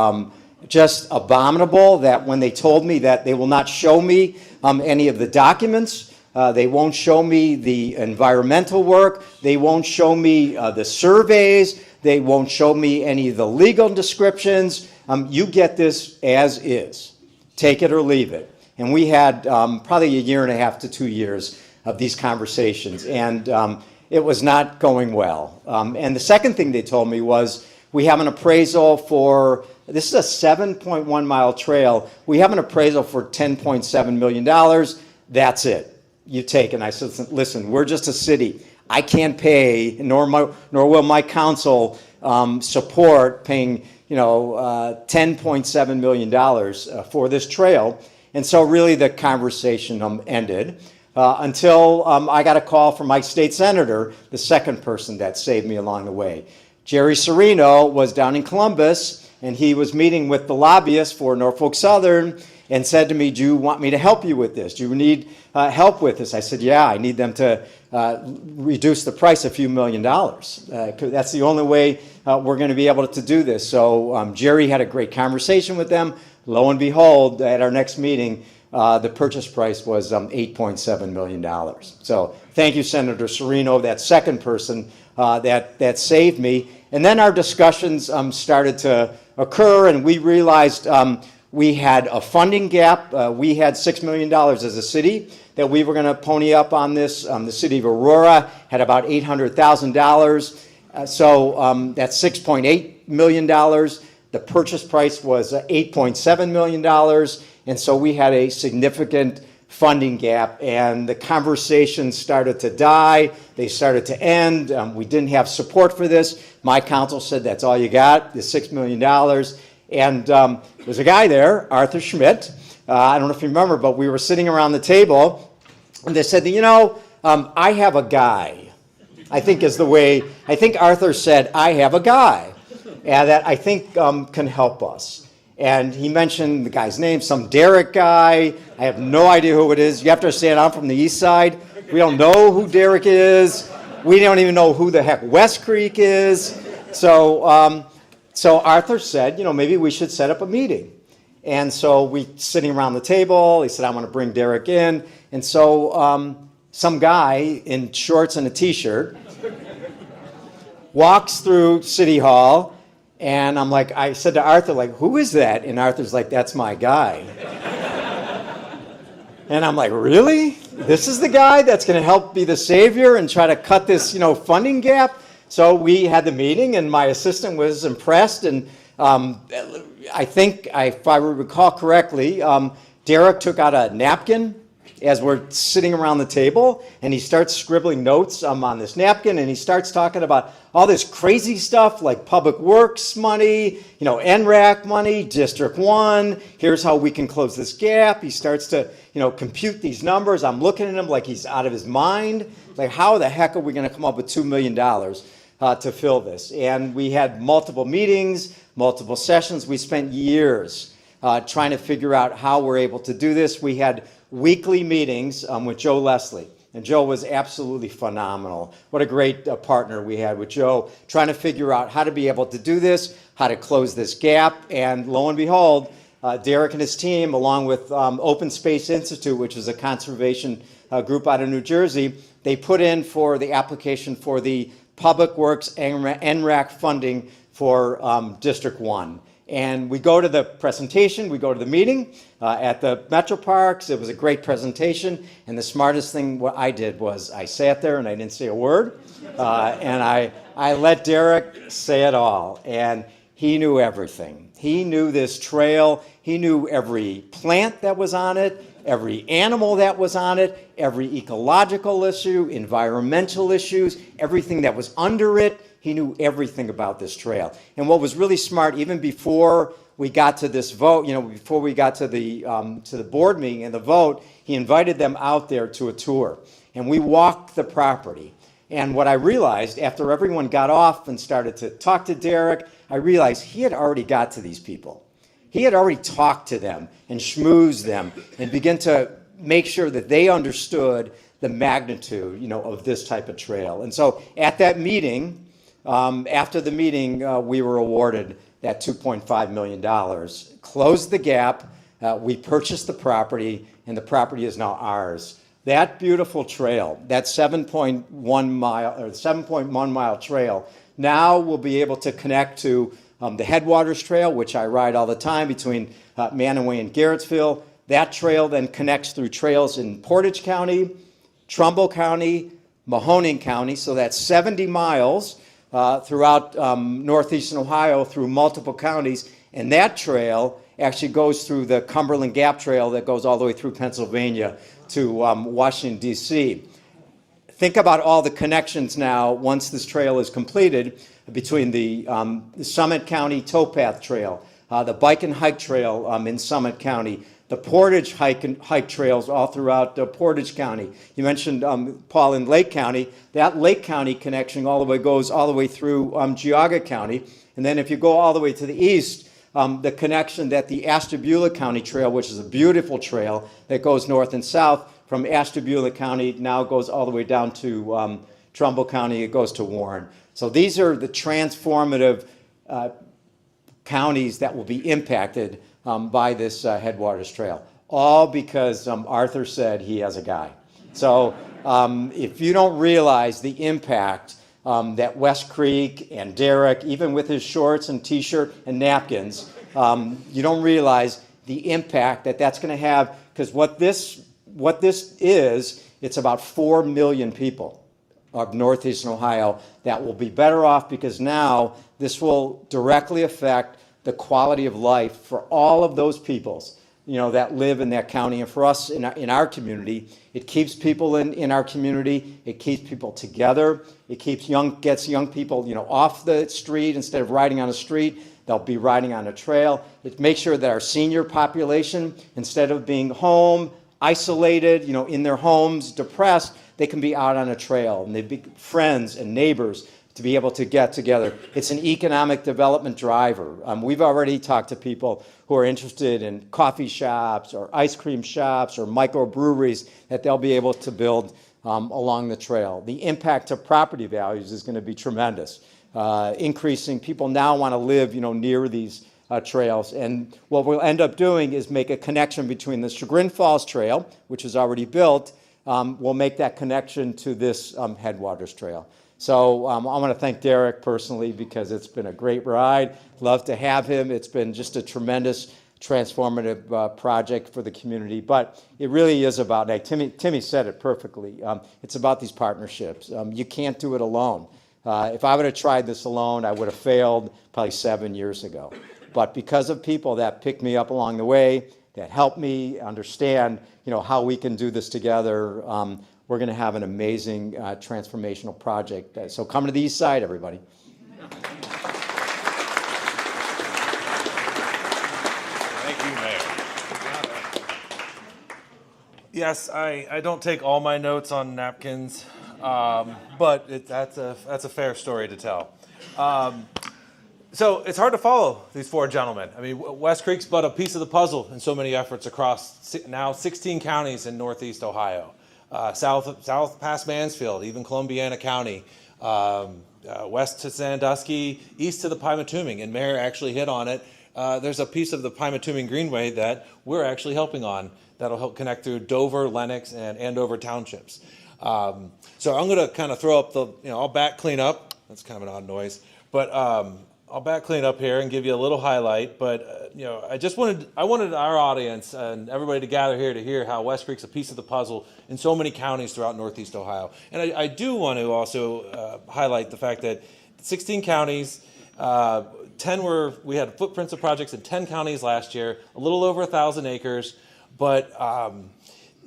just abominable that when they told me that they will not show me any of the documents, they won't show me the environmental work, they won't show me the surveys, they won't show me any of the legal descriptions. You get this as is. Take it or leave it. And we had probably 1.5 to 2 years of these conversations, and it was not going well. And the second thing they told me was, we have an appraisal for, this is a 7.1 mile trail, we have an appraisal for $10.7 million, that's it. You take it. And I said, listen, we're just a city. I can't pay, nor will my council support paying, $10.7 million for this trail. And so really the conversation ended until I got a call from my state senator, the second person that saved me along the way. Jerry Serino was down in Columbus, and he was meeting with the lobbyists for Norfolk Southern, and said to me, do you want me to help you with this? Do you need help with this? I said, yeah, I need them to reduce the price a few $1 million. That's the only way we're going to be able to do this. So Jerry had a great conversation with them. Lo and behold, at our next meeting, the purchase price was $8.7 million. So thank you, Senator Serino, that second person that saved me. And then our discussions started to occur, and we realized we had a funding gap. We had $6 million as a city that we were going to pony up on this. The city of Aurora had about $800,000. So that's $6.8 million. The purchase price was $8.7 million. And so we had a significant funding gap, and the conversations started to die. They started to end. We didn't have support for this. My council said, that's all you got, the $6 million. And there's a guy there, Arthur Schmidt. I don't know if you remember, but we were sitting around the table, and they said, I have a guy. I think Arthur said, I have a guy that I think can help us. And he mentioned the guy's name, some Derek guy. I have no idea who it is. You have to understand, I'm from the east side. We don't know who Derek is. We don't even know who the heck West Creek is. So Arthur said, maybe we should set up a meeting. And so we sitting around the table. He said, I want to bring Derek in. And so some guy in shorts and a T-shirt walks through City Hall. And I said to Arthur, who is that? And Arthur's like, that's my guy. And I'm like, really? This is the guy that's going to help be the savior and try to cut this, funding gap? So we had the meeting, and my assistant was impressed. And I think, if I recall correctly, Derek took out a napkin as we're sitting around the table, and he starts scribbling notes on this napkin, and he starts talking about all this crazy stuff like public works money, NRAC money, District 1, here's how we can close this gap. He starts to, compute these numbers. I'm looking at him like he's out of his mind. Like, how the heck are we going to come up with $2 million to fill this? And we had multiple meetings, multiple sessions. We spent years trying to figure out how we're able to do this. We had weekly meetings with Joe Leslie. And Joe was absolutely phenomenal. What a great partner we had with Joe, trying to figure out how to be able to do this, how to close this gap. And lo and behold, Derek and his team, along with Open Space Institute, which is a conservation group out of New Jersey, they put in for the application for the Public Works NRAC funding for District 1. And we go to the presentation, we go to the meeting at the Metro Parks. It was a great presentation. And the smartest thing what I did was I sat there and I didn't say a word. And I let Derek say it all. And he knew everything. He knew this trail. He knew every plant that was on it, every animal that was on it, every ecological issue, environmental issues, everything that was under it. He knew everything about this trail. And what was really smart, even before we got to this vote, before we got to the board meeting and the vote, he invited them out there to a tour. And we walked the property. And what I realized after everyone got off and started to talk to Derek, I realized he had already got to these people. He had already talked to them and schmoozed them and began to make sure that they understood the magnitude, of this type of trail. And so at that meeting, after the meeting, we were awarded that $2.5 million, closed the gap, we purchased the property, and the property is now ours. That beautiful trail, that 7.1 mile trail, now will be able to connect to the Headwaters Trail, which I ride all the time between Manaway and Garrettsville. That trail then connects through trails in Portage County, Trumbull County, Mahoning County, so that's 70 miles throughout northeastern Ohio through multiple counties. And that trail actually goes through the Cumberland Gap Trail that goes all the way through Pennsylvania to Washington, D.C. Think about all the connections now once this trail is completed between the Summit County Towpath Trail, the Bike and Hike Trail in Summit County, the Portage hike trails all throughout Portage County. You mentioned, Paul, in Lake County. That Lake County connection goes all the way through Geauga County. And then if you go all the way to the east, the connection that the Ashtabula County Trail, which is a beautiful trail that goes north and south from Ashtabula County, now goes all the way down to Trumbull County. It goes to Warren. So these are the transformative counties that will be impacted by this Headwaters Trail, all because Arthur said he has a guy. So if you don't realize the impact that West Creek and Derek, even with his shorts and T-shirt and napkins, you don't realize the impact that that's going to have, because what this is, it's about 4 million people of northeastern Ohio that will be better off, because now this will directly affect the quality of life for all of those peoples, that live in that county. And for us in our community, it keeps people in our community. It keeps people together. It gets young people, off the street. Instead of riding on a street, they'll be riding on a trail. It makes sure that our senior population, instead of being home, isolated, in their homes, depressed, they can be out on a trail, and they'd be friends and neighbors to be able to get together. It's an economic development driver. We've already talked to people who are interested in coffee shops or ice cream shops or microbreweries that they'll be able to build along the trail. The impact to property values is going to be tremendous. Increasing, people now want to live, near these trails. And what we'll end up doing is make a connection between the Chagrin Falls Trail, which is already built. We'll make that connection to this Headwaters Trail. So I want to thank Derek personally, because it's been a great ride. Love to have him. It's been just a tremendous transformative project for the community. But it really is about, like Timmy said it perfectly, it's about these partnerships. You can't do it alone. If I would have tried this alone, I would have failed probably 7 years ago. But because of people that picked me up along the way, that help me understand, how we can do this together. We're going to have an amazing transformational project. So come to the east side, everybody. Thank you, Mayor. Yes, I don't take all my notes on napkins, but that's a fair story to tell. So it's hard to follow these four gentlemen. I mean, West Creek's but a piece of the puzzle in so many efforts across now 16 counties in Northeast Ohio. South past Mansfield, even Columbiana County, west to Sandusky, east to the Pymatuming, and Mayor actually hit on it. There's a piece of the Pymatuming Greenway that we're actually helping on that'll help connect through Dover, Lenox, and Andover townships. So I'm going to kind of throw up I'll back clean up. That's kind of an odd noise, but I'll back clean up here and give you a little highlight. But I wanted our audience and everybody to gather here to hear how West Creek's a piece of the puzzle in so many counties throughout Northeast Ohio. And I do want to also highlight the fact that 16 counties, we had footprints of projects in 10 counties last year, a little over 1,000 acres, but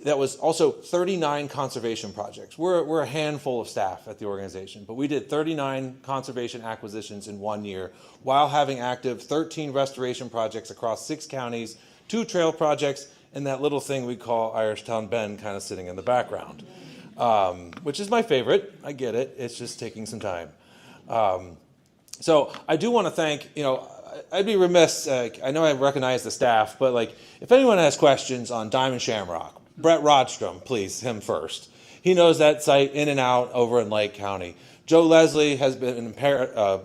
that was also 39 conservation projects. We're a handful of staff at the organization, but we did 39 conservation acquisitions in 1 year while having active 13 restoration projects across 6 counties, 2 trail projects, and that little thing we call Irishtown Bend kind of sitting in the background, which is my favorite. I get it. It's just taking some time. So I do want to thank, I'd be remiss, I know I recognize the staff, but if anyone has questions on Diamond Shamrock, Brett Rodstrom, please, him first. He knows that site in and out over in Lake County. Joe Leslie has been a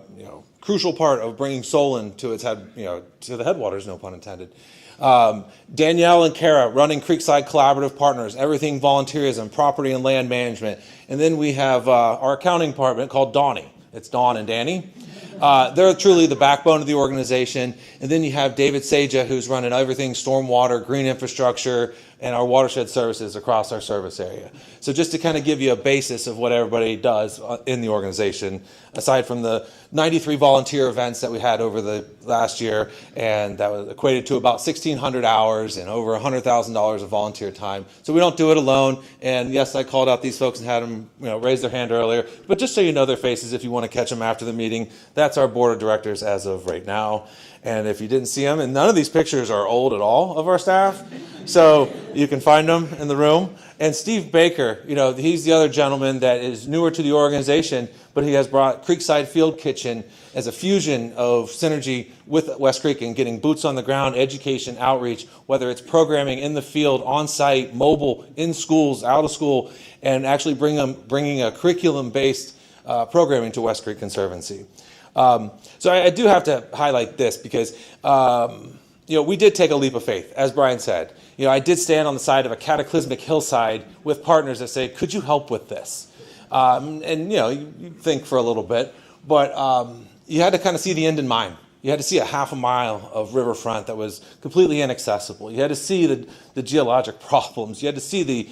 crucial part of bringing Solon to its head, to the headwaters, no pun intended. Danielle and Kara running Creekside Collaborative Partners, everything volunteerism, property and land management. And then we have our accounting department called Donnie. It's Dawn and Danny. They're truly the backbone of the organization. And then you have David Saja, who's running everything stormwater, green infrastructure, and our watershed services across our service area. So just to kind of give you a basis of what everybody does in the organization, aside from the 93 volunteer events that we had over the last year, and that was equated to about 1,600 hours and over $100,000 of volunteer time. So we don't do it alone. And yes, I called out these folks and had them raise their hand earlier. But just so you know their faces, if you want to catch them after the meeting, that's our board of directors as of right now. And if you didn't see them, and none of these pictures are old at all of our staff, so you can find them in the room. And Steve Baker, he's the other gentleman that is newer to the organization, but he has brought Creekside Field Kitchen as a fusion of synergy with West Creek and getting boots on the ground, education, outreach, whether it's programming in the field, on site, mobile, in schools, out of school, and actually bringing a curriculum-based programming to West Creek Conservancy. So I do have to highlight this because, we did take a leap of faith, as Brian said. I did stand on the side of a cataclysmic hillside with partners that say, could you help with this? You think for a little bit, but you had to kind of see the end in mind. You had to see a half a mile of riverfront that was completely inaccessible. You had to see the geologic problems. You had to see the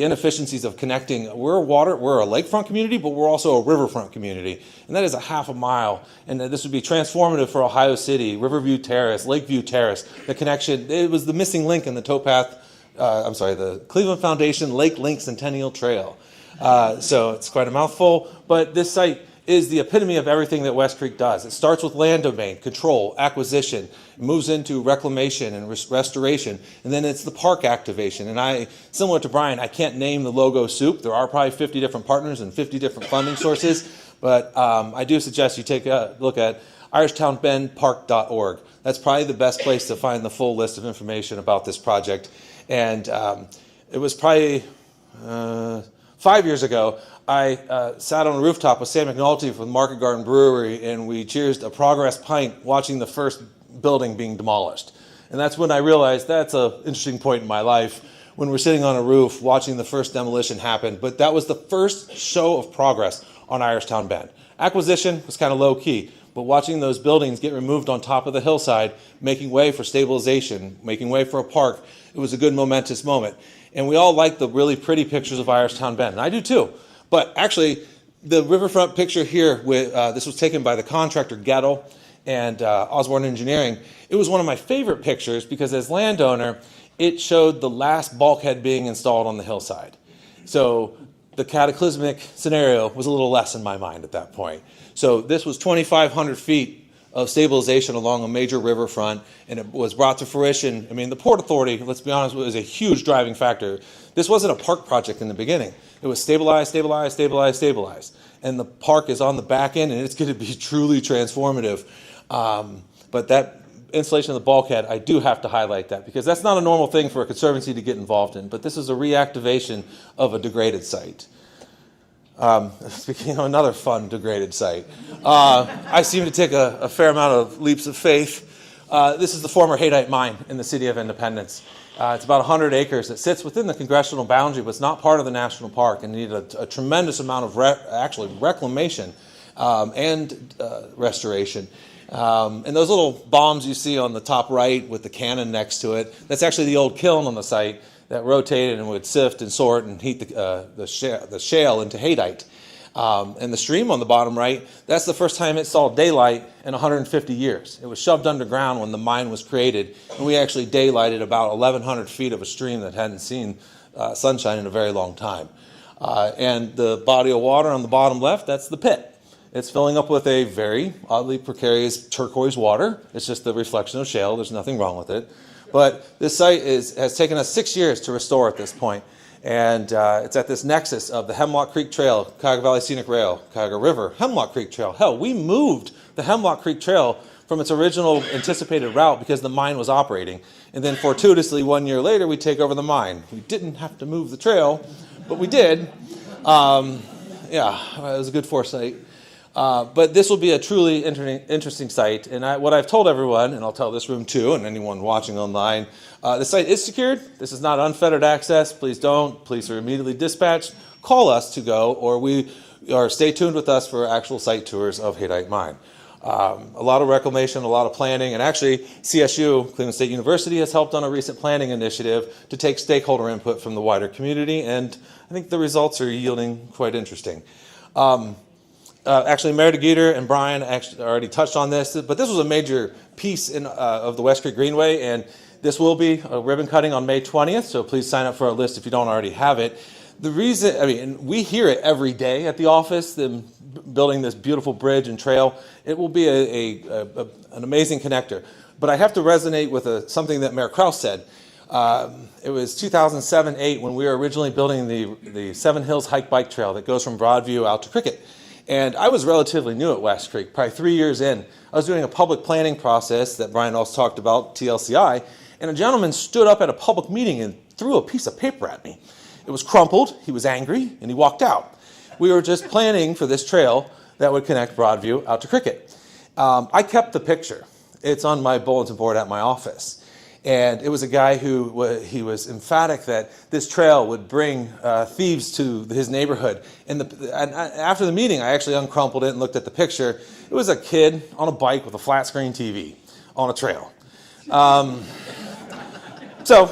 inefficiencies of connecting. We're a lakefront community, but we're also a riverfront community. And that is a half a mile. And this would be transformative for Ohio City, Riverview Terrace, Lakeview Terrace. The connection, it was the missing link in the the Cleveland Foundation Lake Link Centennial Trail. So it's quite a mouthful, but this site is the epitome of everything that West Creek does. It starts with land domain, control, acquisition, moves into reclamation and restoration, and then it's the park activation. And similar to Brian, I can't name the logo soup. There are probably 50 different partners and 50 different funding sources, but I do suggest you take a look at irishtownbendpark.org. That's probably the best place to find the full list of information about this project. And it was probably 5 years ago, I sat on a rooftop with Sam McNulty from Market Garden Brewery, and we cheersed a progress pint watching the first building being demolished. And that's when I realized that's an interesting point in my life, when we're sitting on a roof watching the first demolition happen. But that was the first show of progress on Irishtown Bend. Acquisition was kind of low key, but watching those buildings get removed on top of the hillside, making way for stabilization, making way for a park, it was a good momentous moment. And we all like the really pretty pictures of Irishtown Bend, and I do too. But actually, the riverfront picture here, this was taken by the contractor Gettle, and Osborne Engineering. It was one of my favorite pictures because as landowner, it showed the last bulkhead being installed on the hillside. So the cataclysmic scenario was a little less in my mind at that point. So this was 2,500 feet of stabilization along a major riverfront, and it was brought to fruition. I mean, the Port Authority, let's be honest, was a huge driving factor. This wasn't a park project in the beginning. It was stabilize, stabilize, stabilize, stabilize. And the park is on the back end, and it's going to be truly transformative. But that installation of the bulkhead, I do have to highlight that because that's not a normal thing for a conservancy to get involved in, but this is a reactivation of a degraded site. Speaking of another fun degraded site, I seem to take a fair amount of leaps of faith. This is the former Haydite mine in the city of Independence. It's about 100 acres. It sits within the congressional boundary, but it's not part of the national park and needed a tremendous amount of reclamation and restoration. And those little bombs you see on the top right with the cannon next to it, that's actually the old kiln on the site that rotated and would sift and sort and heat the shale into Haydite. And the stream on the bottom right, that's the first time it saw daylight in 150 years. It was shoved underground when the mine was created, and we actually daylighted about 1,100 feet of a stream that hadn't seen sunshine in a very long time. And the body of water on the bottom left, that's the pit. It's filling up with a very oddly precarious turquoise water. It's just the reflection of shale. There's nothing wrong with it. But this site has taken us 6 years to restore at this point. And it's at this nexus of the Hemlock Creek Trail, Cuyahoga Valley Scenic Rail, Cuyahoga River, Hemlock Creek Trail. Hell, we moved the Hemlock Creek Trail from its original anticipated route because the mine was operating. And then fortuitously, 1 year later, we take over the mine. We didn't have to move the trail, but we did. Yeah, it was a good foresight. But this will be a truly interesting site. And what I've told everyone, and I'll tell this room too, and anyone watching online, the site is secured. This is not unfettered access. Please don't. Police are immediately dispatched. Call us to go, or stay tuned with us for actual site tours of Haydite Mine. A lot of reclamation, a lot of planning, and actually CSU, Cleveland State University, has helped on a recent planning initiative to take stakeholder input from the wider community, and I think the results are yielding quite interesting. Actually, Mayor DeGeeter and Brian actually already touched on this, but this was a major piece of the West Creek Greenway, and this will be a ribbon cutting on May 20th, so please sign up for our list if you don't already have it. The reason, I mean, we hear it every day at the office, them building this beautiful bridge and trail. It will be an amazing connector. But I have to resonate with something that Mayor Kraus said. It was 2007-8 when we were originally building the Seven Hills Hike Bike Trail that goes from Broadview out to Cricket. And I was relatively new at West Creek, probably 3 years in. I was doing a public planning process that Brian also talked about, TLCI, and a gentleman stood up at a public meeting and threw a piece of paper at me. It was crumpled, he was angry, and he walked out. We were just planning for this trail that would connect Broadview out to Cricket. I kept the picture. It's on my bulletin board at my office. And it was a guy who he was emphatic that this trail would bring thieves to his neighborhood. And after the meeting, I actually uncrumpled it and looked at the picture. It was a kid on a bike with a flat screen TV on a trail. So,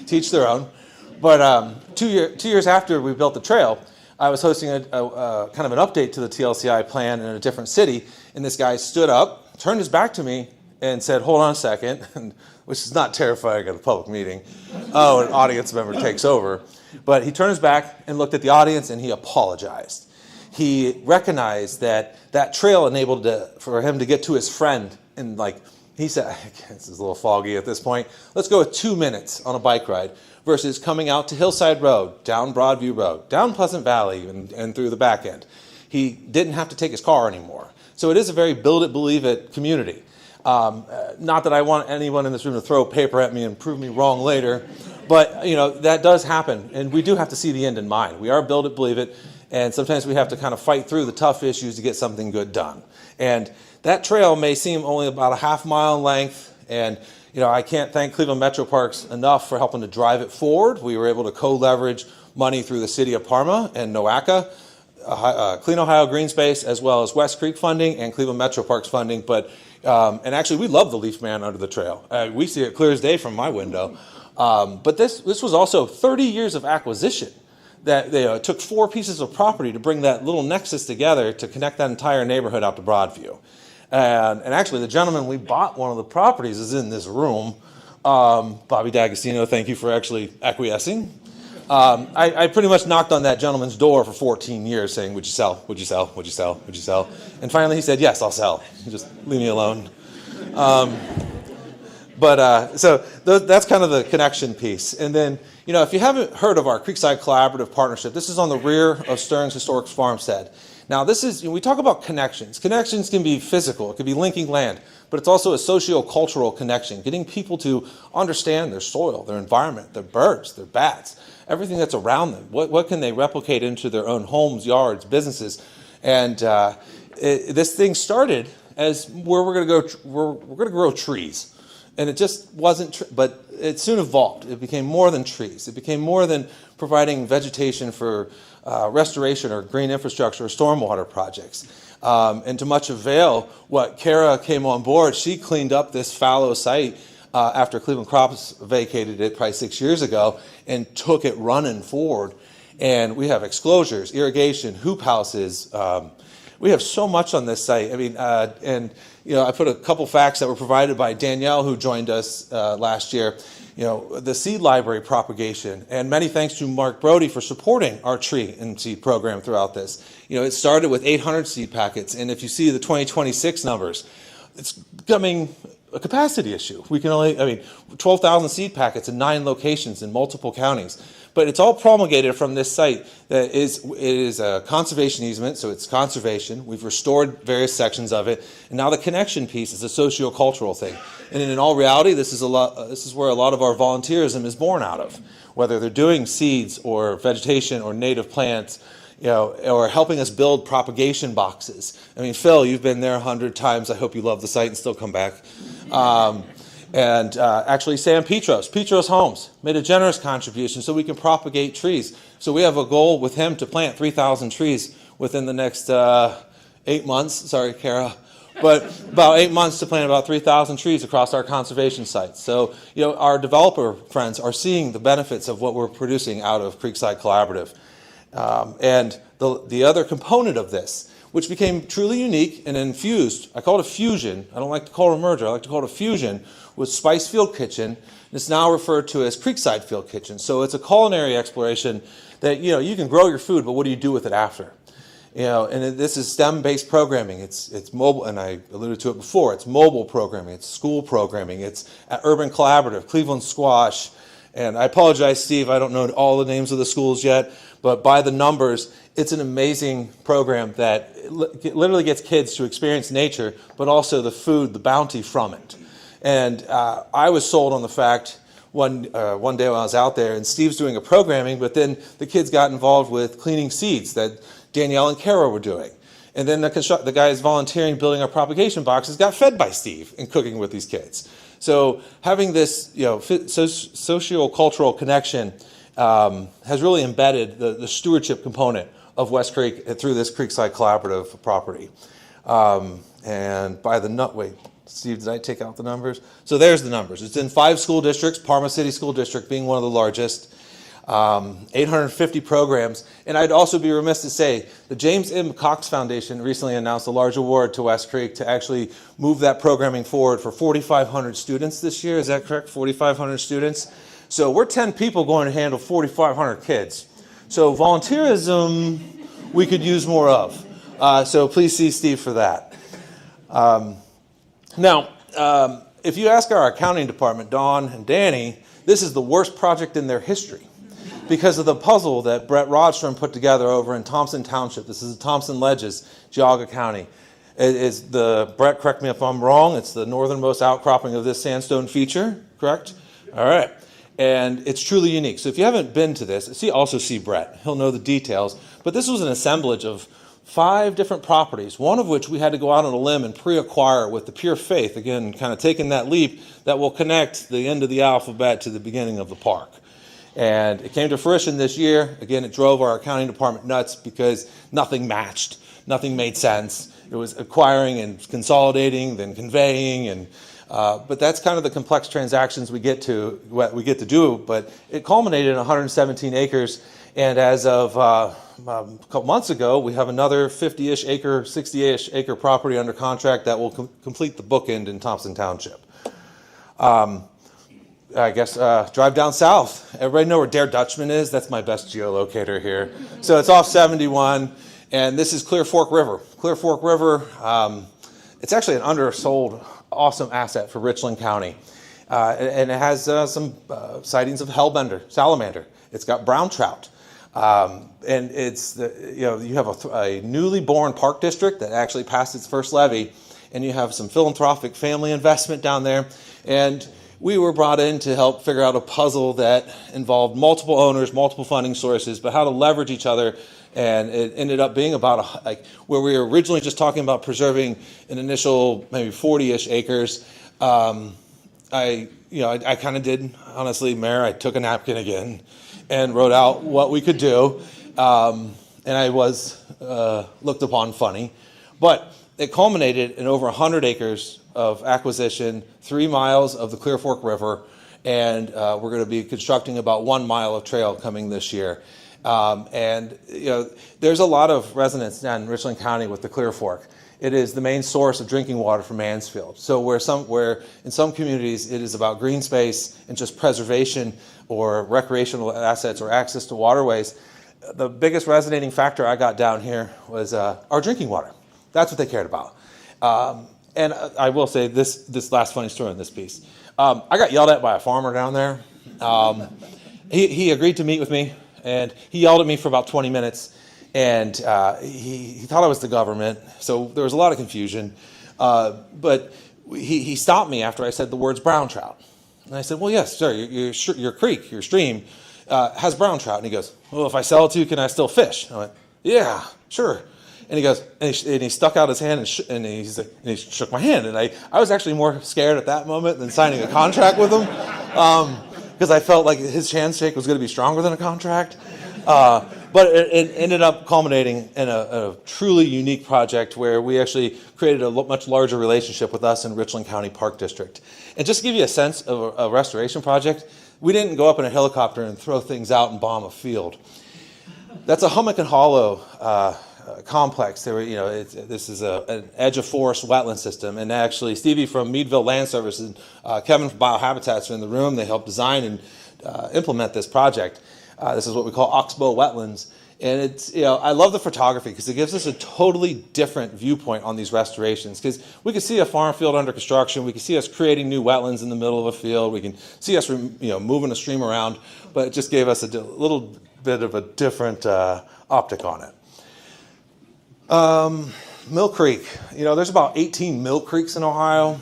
teach their own. But 2 years after we built the trail, I was hosting a kind of an update to the TLCI plan in a different city, and this guy stood up, turned his back to me, and said, "Hold on a second," which is not terrifying at a public meeting. Oh, an audience member takes over. But he turned his back and looked at the audience, and he apologized. He recognized that trail enabled for him to get to his friend, and he said, this is a little foggy at this point, let's go with 2 minutes on a bike ride versus coming out to Hillside Road, down Broadview Road, down Pleasant Valley, and through the back end. He didn't have to take his car anymore. So it is a very build it, believe it community. Not that I want anyone in this room to throw paper at me and prove me wrong later, but that does happen, and we do have to see the end in mind. We are build it, believe it, and sometimes we have to kind of fight through the tough issues to get something good done. And that trail may seem only about a half-mile in length, and I can't thank Cleveland Metro Parks enough for helping to drive it forward. We were able to co-leverage money through the city of Parma and NOACA, Clean Ohio Green Space, as well as West Creek funding and Cleveland Metro Parks funding. But and actually, we love the leaf man under the trail. We see it clear as day from my window. But this was also 30 years of acquisition. That they took 4 pieces of property to bring that little nexus together to connect that entire neighborhood out to Broadview. And actually, the gentleman we bought one of the properties is in this room. Bobby D'Agostino, thank you for actually acquiescing. I pretty much knocked on that gentleman's door for 14 years saying, would you sell, would you sell, would you sell, would you sell? And finally he said, yes, I'll sell. Just leave me alone. So that's kind of the connection piece. And then, if you haven't heard of our Creekside Collaborative Partnership, this is on the rear of Stearns Historic Farmstead. Now this is, we talk about connections. Connections can be physical, it can be linking land, but it's also a socio-cultural connection, getting people to understand their soil, their environment, their birds, their bats, everything that's around them. What can they replicate into their own homes, yards, businesses? And this thing started as where we're going to grow trees. And it just wasn't, but it soon evolved. It became more than trees. It became more than providing vegetation for restoration or green infrastructure or stormwater projects. And to much avail, what Kara came on board, she cleaned up this fallow site after Cleveland Crops vacated it probably 6 years ago and took it running forward. And we have exclosures, irrigation, hoop houses. We have so much on this site. I mean, I put a couple facts that were provided by Danielle, who joined us last year. The seed library propagation, and many thanks to Mark Brody for supporting our tree and seed program throughout this. It started with 800 seed packets, and if you see the 2026 numbers, it's becoming a capacity issue. We can only, 12,000 seed packets in 9 locations in multiple counties. But it's all promulgated from this site. It is a conservation easement, so it's conservation. We've restored various sections of it, and now the connection piece is a socio-cultural thing. And in all reality, this is where a lot of our volunteerism is born out of, whether they're doing seeds or vegetation or native plants, or helping us build propagation boxes. Phil, you've been there 100 times. I hope you love the site and still come back. And actually, Sam Petros Homes, made a generous contribution so we can propagate trees. So we have a goal with him to plant 3,000 trees within the next 8 months. Sorry, Kara. But about 8 months to plant about 3,000 trees across our conservation sites. So, our developer friends are seeing the benefits of what we're producing out of Creekside Collaborative. And the other component of this, which became truly unique and infused, I call it a fusion. I don't like to call it a merger. I like to call it a fusion with Spice Field Kitchen. It's now referred to as Creekside Field Kitchen. So it's a culinary exploration that, you can grow your food, but what do you do with it after? And this is STEM-based programming. It's mobile, and I alluded to it before. It's mobile programming. It's school programming. It's at Urban Collaborative, Cleveland Squash. And I apologize, Steve, I don't know all the names of the schools yet, but by the numbers, it's an amazing program that literally gets kids to experience nature, but also the food, the bounty from it. And I was sold on the fact one day when I was out there, and Steve's doing a programming, but then the kids got involved with cleaning seeds that Danielle and Kara were doing. And then the guys volunteering, building our propagation boxes, got fed by Steve and cooking with these kids. So having this, socio-cultural connection has really embedded the stewardship component of West Creek through this Creekside Collaborative property. And by wait, Steve, did I take out the numbers? So there's the numbers. It's in 5 school districts, Parma City School District being one of the largest. 850 programs. And I'd also be remiss to say the James M. Cox Foundation recently announced a large award to West Creek to actually move that programming forward for 4,500 students this year. Is that correct? 4,500 students. So we're 10 people going to handle 4,500 kids. So volunteerism we could use more of. So please see Steve for that. Now, if you ask our accounting department, Dawn and Danny, this is the worst project in their history, because of the puzzle that Brett Rodstrom put together over in Thompson Township. This is the Thompson Ledges, Geauga County. Brett, correct me if I'm wrong, it's the northernmost outcropping of this sandstone feature, correct? All right. And it's truly unique. So if you haven't been to this, also see Brett. He'll know the details. But this was an assemblage of 5 different properties, one of which we had to go out on a limb and pre-acquire with the pure faith, again, kind of taking that leap that will connect the end of the alphabet to the beginning of the park. And it came to fruition this year. Again, it drove our accounting department nuts because nothing matched. Nothing made sense. It was acquiring and consolidating, then conveying, and But that's kind of the complex transactions we get to do. But it culminated in 117 acres, and as of a couple months ago, we have another 50-ish acre, 60-ish acre property under contract that will complete the bookend in Thompson Township. I guess drive down south. Everybody know where Dare Dutchman is? That's my best geolocator here. So it's off 71, and this is Clear Fork River. Clear Fork River, it's actually an undersold, awesome asset for Richland County. And it has some sightings of hellbender, salamander. It's got brown trout. And it's, you have a newly born park district that actually passed its first levy, and you have some philanthropic family investment down there. And we were brought in to help figure out a puzzle that involved multiple owners, multiple funding sources, but how to leverage each other. And it ended up being about where we were originally just talking about preserving an initial maybe 40-ish acres. I kind of did, honestly, Mayor, I took a napkin again and wrote out what we could do. And I was looked upon funny, but it culminated in over 100 acres of acquisition, 3 miles of the Clear Fork River, and we're going to be constructing about 1 mile of trail coming this year. And there's a lot of resonance in Richland County with the Clear Fork. It is the main source of drinking water for Mansfield. So where in some communities it is about green space and just preservation or recreational assets or access to waterways, the biggest resonating factor I got down here was our drinking water. That's what they cared about. And I will say this last funny story in this piece. I got yelled at by a farmer down there. He agreed to meet with me, and he yelled at me for about 20 minutes. And he thought I was the government, so there was a lot of confusion. But he stopped me after I said the words brown trout. And I said, well, yes, sir, your creek, your stream has brown trout. And he goes, well, if I sell it to you, can I still fish? I went, yeah, sure. And he goes, and he stuck out his hand and he shook my hand. And I was actually more scared at that moment than signing a contract with him, because I felt like his handshake was going to be stronger than a contract. But it ended up culminating in a truly unique project where we actually created a much larger relationship with us in Richland County Park District. And just to give you a sense of a restoration project, we didn't go up in a helicopter and throw things out and bomb a field. That's a hummock and hollow complex. This is an edge of forest wetland system, and actually Stevie from Meadville Land Services, Kevin from Biohabitats are in the room. They helped design and implement this project. This is what we call oxbow wetlands, and it's I love the photography because it gives us a totally different viewpoint on these restorations. Because we can see a farm field under construction, we can see us creating new wetlands in the middle of a field, we can see us moving a stream around, but it just gave us a little bit of a different optic on it. Mill Creek, there's about 18 Mill Creeks in Ohio.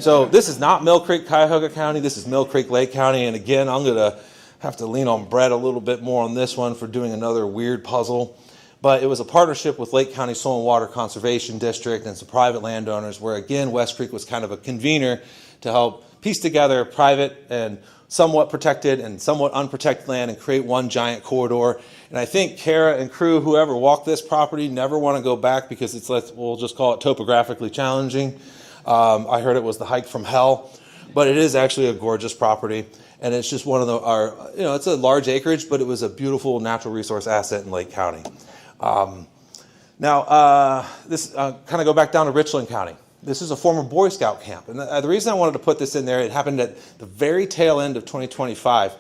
So this is not Mill Creek, Cuyahoga County. This is Mill Creek, Lake County. And again, I'm going to have to lean on Brett a little bit more on this one for doing another weird puzzle. But it was a partnership with Lake County Soil and Water Conservation District and some private landowners where, again, West Creek was kind of a convener to help piece together private and somewhat protected and somewhat unprotected land and create one giant corridor. And I think Kara and crew, whoever walked this property, never want to go back because we'll just call it topographically challenging. I heard it was the hike from hell, but it is actually a gorgeous property. And it's just one of it's a large acreage, but it was a beautiful natural resource asset in Lake County. This kind of go back down to Richland County. This is a former Boy Scout camp. And the reason I wanted to put this in there, it happened at the very tail end of 2025,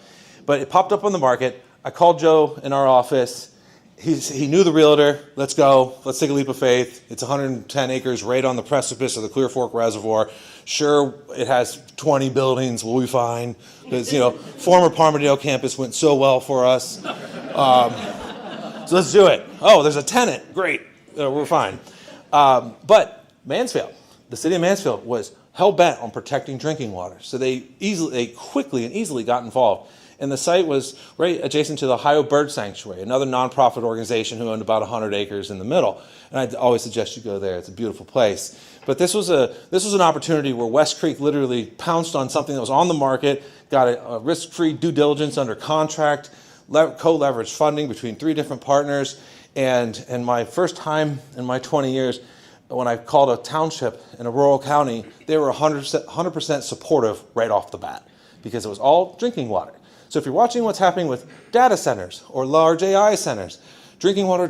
but it popped up on the market. I called Joe in our office. He knew the realtor. Let's go. Let's take a leap of faith. It's 110 acres right on the precipice of the Clear Fork Reservoir. Sure, it has 20 buildings. We'll be fine. Because, former Palmerdale campus went so well for us. So let's do it. Oh, there's a tenant. Great. We're fine. But Mansfield, the city of Mansfield, was hell-bent on protecting drinking water. So they quickly and easily got involved. And the site was right adjacent to the Ohio Bird Sanctuary, another nonprofit organization who owned about 100 acres in the middle. And I'd always suggest you go there. It's a beautiful place. But this was an opportunity where West Creek literally pounced on something that was on the market, got a risk-free due diligence under contract, co-leveraged funding between 3 different partners. And my first time in my 20 years, when I called a township in a rural county, they were 100% supportive right off the bat because it was all drinking water. So if you're watching what's happening with data centers or large AI centers, drinking water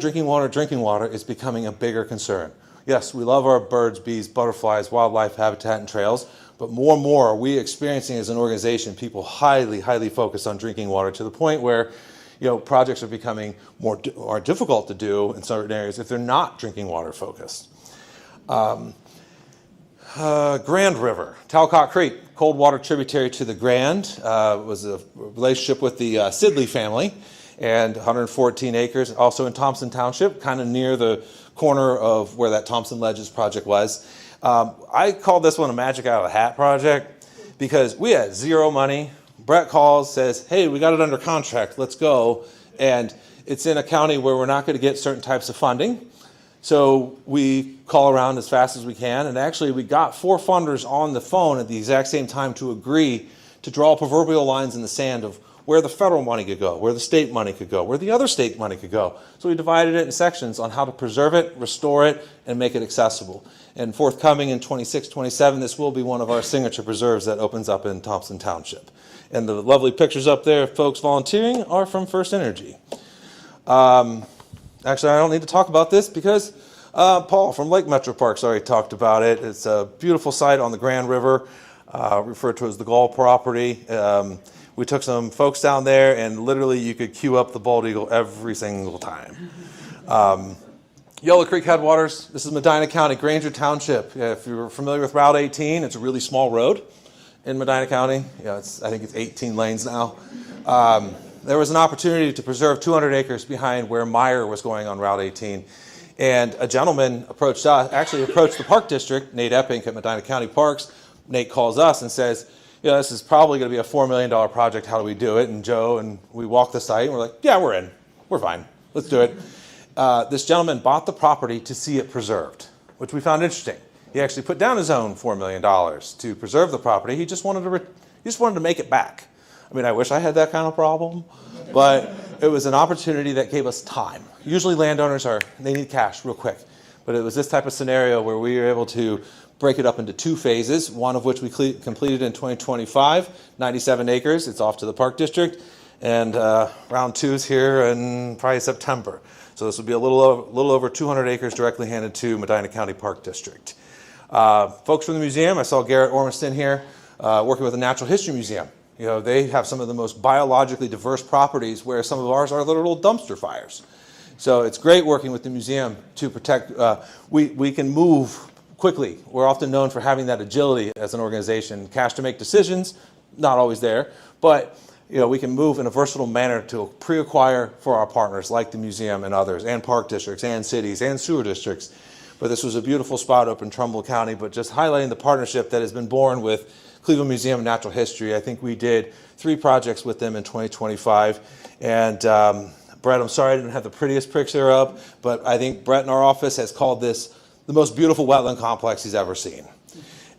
is becoming a bigger concern. Yes, we love our birds, bees, butterflies, wildlife, habitat, and trails, but more and more are we experiencing as an organization people highly, highly focused on drinking water to the point where projects are becoming more difficult to do in certain areas if they're not drinking water focused. Grand River, Talcott Creek, cold water tributary to the Grand, was a relationship with the Sidley family, and 114 acres, also in Thompson Township, kind of near the corner of where that Thompson Ledges project was. I called this one a magic out of the hat project because we had zero money. Brett calls, says, hey, we got it under contract, let's go. And it's in a county where we're not going to get certain types of funding. So we call around as fast as we can, and actually we got 4 funders on the phone at the exact same time to agree to draw proverbial lines in the sand of where the federal money could go, where the state money could go, where the other state money could go. So we divided it in sections on how to preserve it, restore it, and make it accessible. And forthcoming in 26, 27, this will be one of our signature preserves that opens up in Thompson Township. And the lovely pictures up there of folks volunteering are from First Energy. Actually, I don't need to talk about this because Paul from Lake Metro Parks already talked about it. It's a beautiful site on the Grand River, referred to as the Gall property. We took some folks down there, and literally you could queue up the bald eagle every single time. Yellow Creek Headwaters, this is Medina County, Granger Township. If you're familiar with Route 18, it's a really small road in Medina County. I think it's 18 lanes now. There was an opportunity to preserve 200 acres behind where Meyer was going on Route 18. And a gentleman approached the Park District, Nate Epping at Medina County Parks. Nate calls us and says, this is probably going to be a $4 million project. How do we do it? And Joe and we walk the site and we're like, yeah, we're in. We're fine. Let's do it. This gentleman bought the property to see it preserved, which we found interesting. He actually put down his own $4 million to preserve the property. He just wanted to make it back. I mean, I wish I had that kind of problem, but it was an opportunity that gave us time. Usually landowners they need cash real quick, but it was this type of scenario where we were able to break it up into 2 phases, one of which we completed in 2025, 97 acres. It's off to the Park District, and round 2 is here in probably September. So this will be a little over 200 acres directly handed to Medina County Park District. Folks from the museum, I saw Garrett Ormiston here working with the Natural History Museum. They have some of the most biologically diverse properties where some of ours are literal dumpster fires. So it's great working with the museum to protect. We can move quickly. We're often known for having that agility as an organization. Cash to make decisions, not always there, but we can move in a versatile manner to pre-acquire for our partners like the museum and others, and park districts, and cities, and sewer districts. But this was a beautiful spot up in Trumbull County, but just highlighting the partnership that has been born with Cleveland Museum of Natural History. I think we did 3 projects with them in 2025. And Brett, I'm sorry I didn't have the prettiest picture up, but I think Brett in our office has called this the most beautiful wetland complex he's ever seen.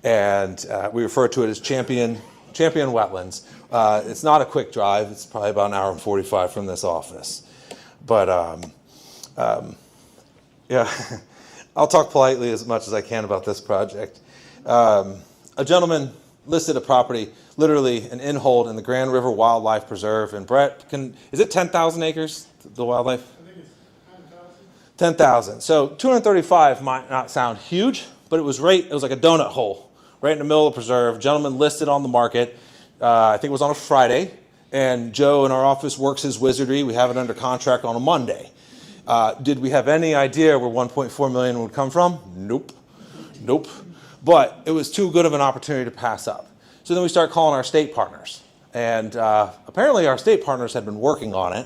And we refer to it as Champion Wetlands. It's not a quick drive. It's probably about an hour and 45 from this office. But yeah, I'll talk politely as much as I can about this project. A gentleman listed a property, literally an in-hold in the Grand River Wildlife Preserve. And Brett, is it 10,000 acres, the wildlife? I think it's 10,000. 10,000. So 235 might not sound huge, but it was like a donut hole right in the middle of the preserve. Gentleman listed on the market. I think it was on a Friday. And Joe in our office works his wizardry. We have it under contract on a Monday. Did we have any idea where $1.4 million would come from? Nope. But it was too good of an opportunity to pass up. So then we start calling our state partners. And apparently our state partners had been working on it,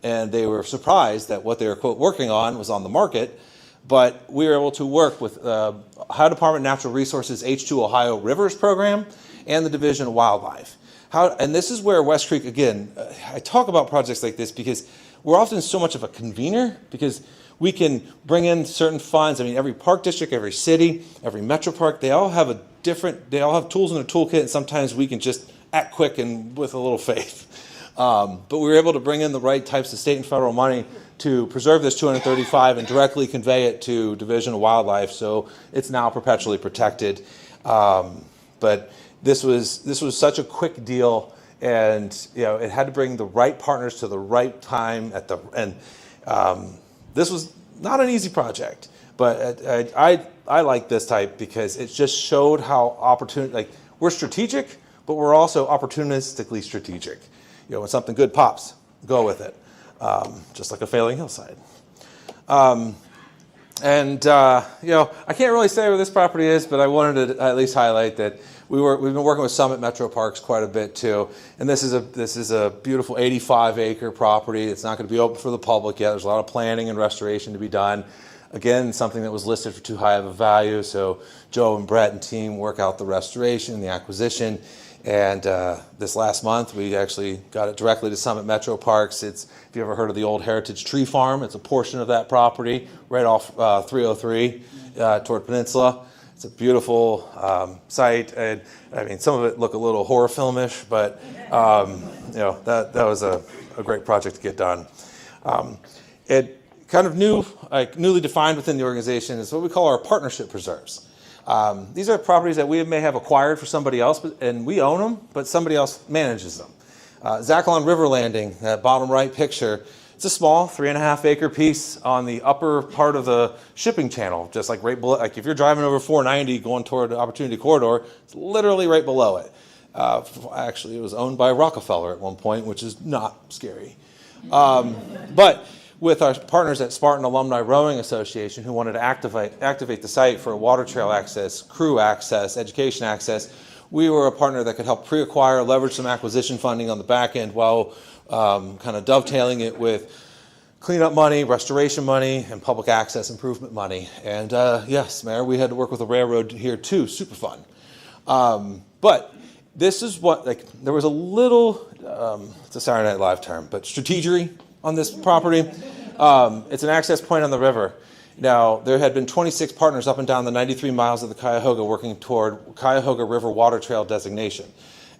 and they were surprised that what they were, quote, working on was on the market. But we were able to work with Ohio Department of Natural Resources H2 Ohio Rivers Program and the Division of Wildlife. And this is where West Creek, again, I talk about projects like this because we're often so much of a convener because we can bring in certain funds. I mean, every park district, every city, every metro park, they all have tools in their toolkit, and sometimes we can just act quick and with a little faith. But we were able to bring in the right types of state and federal money to preserve this 235 and directly convey it to Division of Wildlife, so it's now perpetually protected. But this was such a quick deal, and it had to bring the right partners to the right time this was not an easy project. But I like this type because it just showed how we're strategic, but we're also opportunistically strategic. When something good pops, go with it, just like a failing hillside. I can't really say where this property is, but I wanted to at least highlight that we've been working with Summit Metro Parks quite a bit too. And this is a beautiful 85-acre property. It's not going to be open for the public yet. There's a lot of planning and restoration to be done. Again, something that was listed for too high of a value. So Joe and Brett and team work out the restoration, the acquisition. And this last month, we actually got it directly to Summit Metro Parks. If you ever heard of the old Heritage Tree Farm, it's a portion of that property right off 303 toward Peninsula. It's a beautiful site. And I mean, some of it look a little horror filmish, but that was a great project to get done. It kind of newly defined within the organization is what we call our partnership preserves. These are properties that we may have acquired for somebody else, and we own them, but somebody else manages them. Zachalon River Landing, that bottom right picture, it's a small 3.5-acre piece on the upper part of the shipping channel, just like right below. Like if you're driving over 490 going toward the Opportunity Corridor, it's literally right below it. Actually, it was owned by Rockefeller at one point, which is not scary. But with our partners at Spartan Alumni Rowing Association, who wanted to activate the site for water trail access, crew access, education access, we were a partner that could help pre-acquire, leverage some acquisition funding on the back end while kind of dovetailing it with cleanup money, restoration money, and public access improvement money. And yes, Mayor, we had to work with the railroad here too, super fun. But this is there was a little, it's a Saturday Night Live term, but strategery on this property. It's an access point on the river. Now, there had been 26 partners up and down the 93 miles of the Cuyahoga working toward Cuyahoga River Water Trail designation.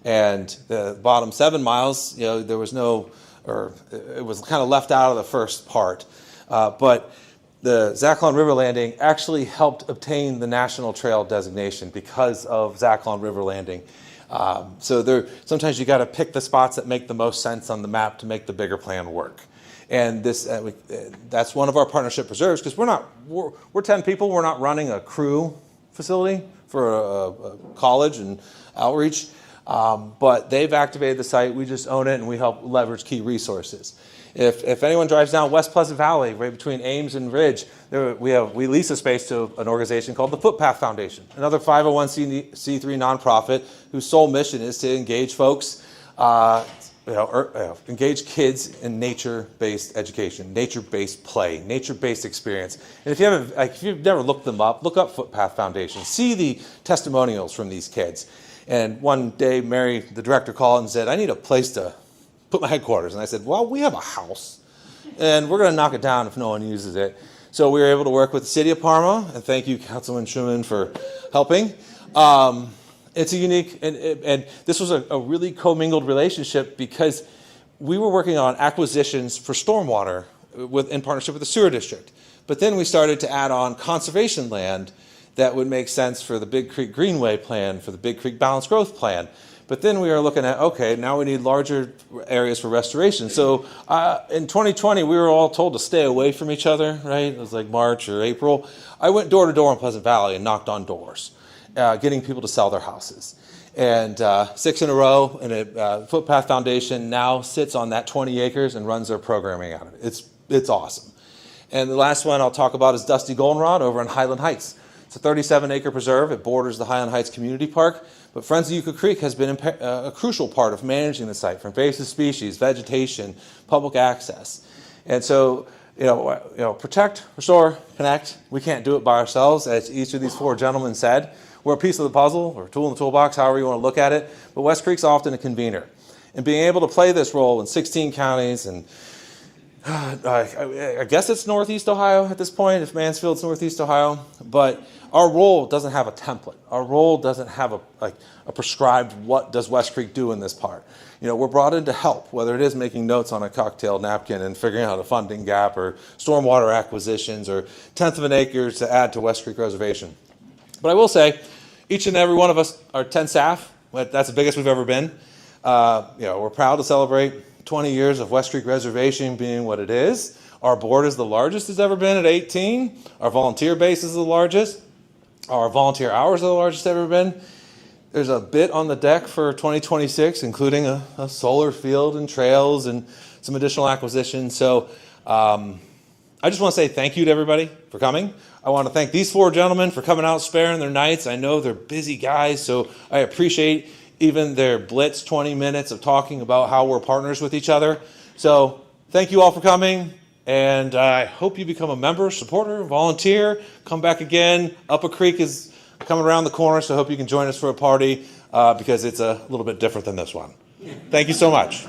And the bottom 7 miles, there was it was kind of left out of the first part. But the Zachalon River Landing actually helped obtain the National Trail designation because of Zachalon River Landing. So sometimes you got to pick the spots that make the most sense on the map to make the bigger plan work. And that's one of our partnership preserves because we're 10 people. We're not running a crew facility for a college and outreach, but they've activated the site. We just own it and we help leverage key resources. If anyone drives down West Pleasant Valley, right between Ames and Ridge, we lease a space to an organization called the Footpath Foundation, another 501c3 nonprofit whose sole mission is to engage folks. Engage kids in nature-based education, nature-based play, nature-based experience. And if you've never looked them up, look up Footpath Foundation. See the testimonials from these kids. And one day, Mary, the director, called and said, "I need a place to put my headquarters." And I said, "Well, we have a house, and we're going to knock it down if no one uses it." So we were able to work with the city of Parma, and thank you, Councilman Schuman, for helping. It's a unique, and this was a really commingled relationship because we were working on acquisitions for stormwater in partnership with the sewer district. But then we started to add on conservation land that would make sense for the Big Creek Greenway plan, for the Big Creek Balanced Growth plan. But then we were looking at, okay, now we need larger areas for restoration. So in 2020, we were all told to stay away from each other, right? It was like March or April. I went door to door in Pleasant Valley and knocked on doors. Getting people to sell their houses. And 6 in a row, and Footpath Foundation now sits on that 20 acres and runs their programming out of it. It's awesome. And the last one I'll talk about is Dusty Goldenrod over in Highland Heights. It's a 37-acre preserve. It borders the Highland Heights Community Park. But Friends of Yucca Creek has been a crucial part of managing the site for invasive species, vegetation, public access. And so, protect, restore, connect. We can't do it by ourselves, as each of these 4 gentlemen said. We're a piece of the puzzle, or a tool in the toolbox, however you want to look at it. But West Creek's often a convener. And being able to play this role in 16 counties and I guess it's Northeast Ohio at this point, if Mansfield's Northeast Ohio, but our role doesn't have a template. Our role doesn't have a prescribed what does West Creek do in this part. You know, we're brought in to help, whether it is making notes on a cocktail napkin and figuring out a funding gap, or stormwater acquisitions, or tenth of an acre to add to West Creek Reservation. But I will say, each and every one of us are 10 staff. That's the biggest we've ever been. We're proud to celebrate 20 years of West Creek Reservation being what it is. Our board is the largest it's ever been at 18. Our volunteer base is the largest. Our volunteer hours are the largest it's ever been. There's a bit on the deck for 2026, including a solar field and trails and some additional acquisitions. So I just want to say thank you to everybody for coming. I want to thank these four gentlemen for coming out sparing their nights. I know they're busy guys, so I appreciate even their blitz 20 minutes of talking about how we're partners with each other. So thank you all for coming, and I hope you become a member, supporter, volunteer, come back again. Up a Creek is coming around the corner, so I hope you can join us for a party because it's a little bit different than this one. Thank you so much.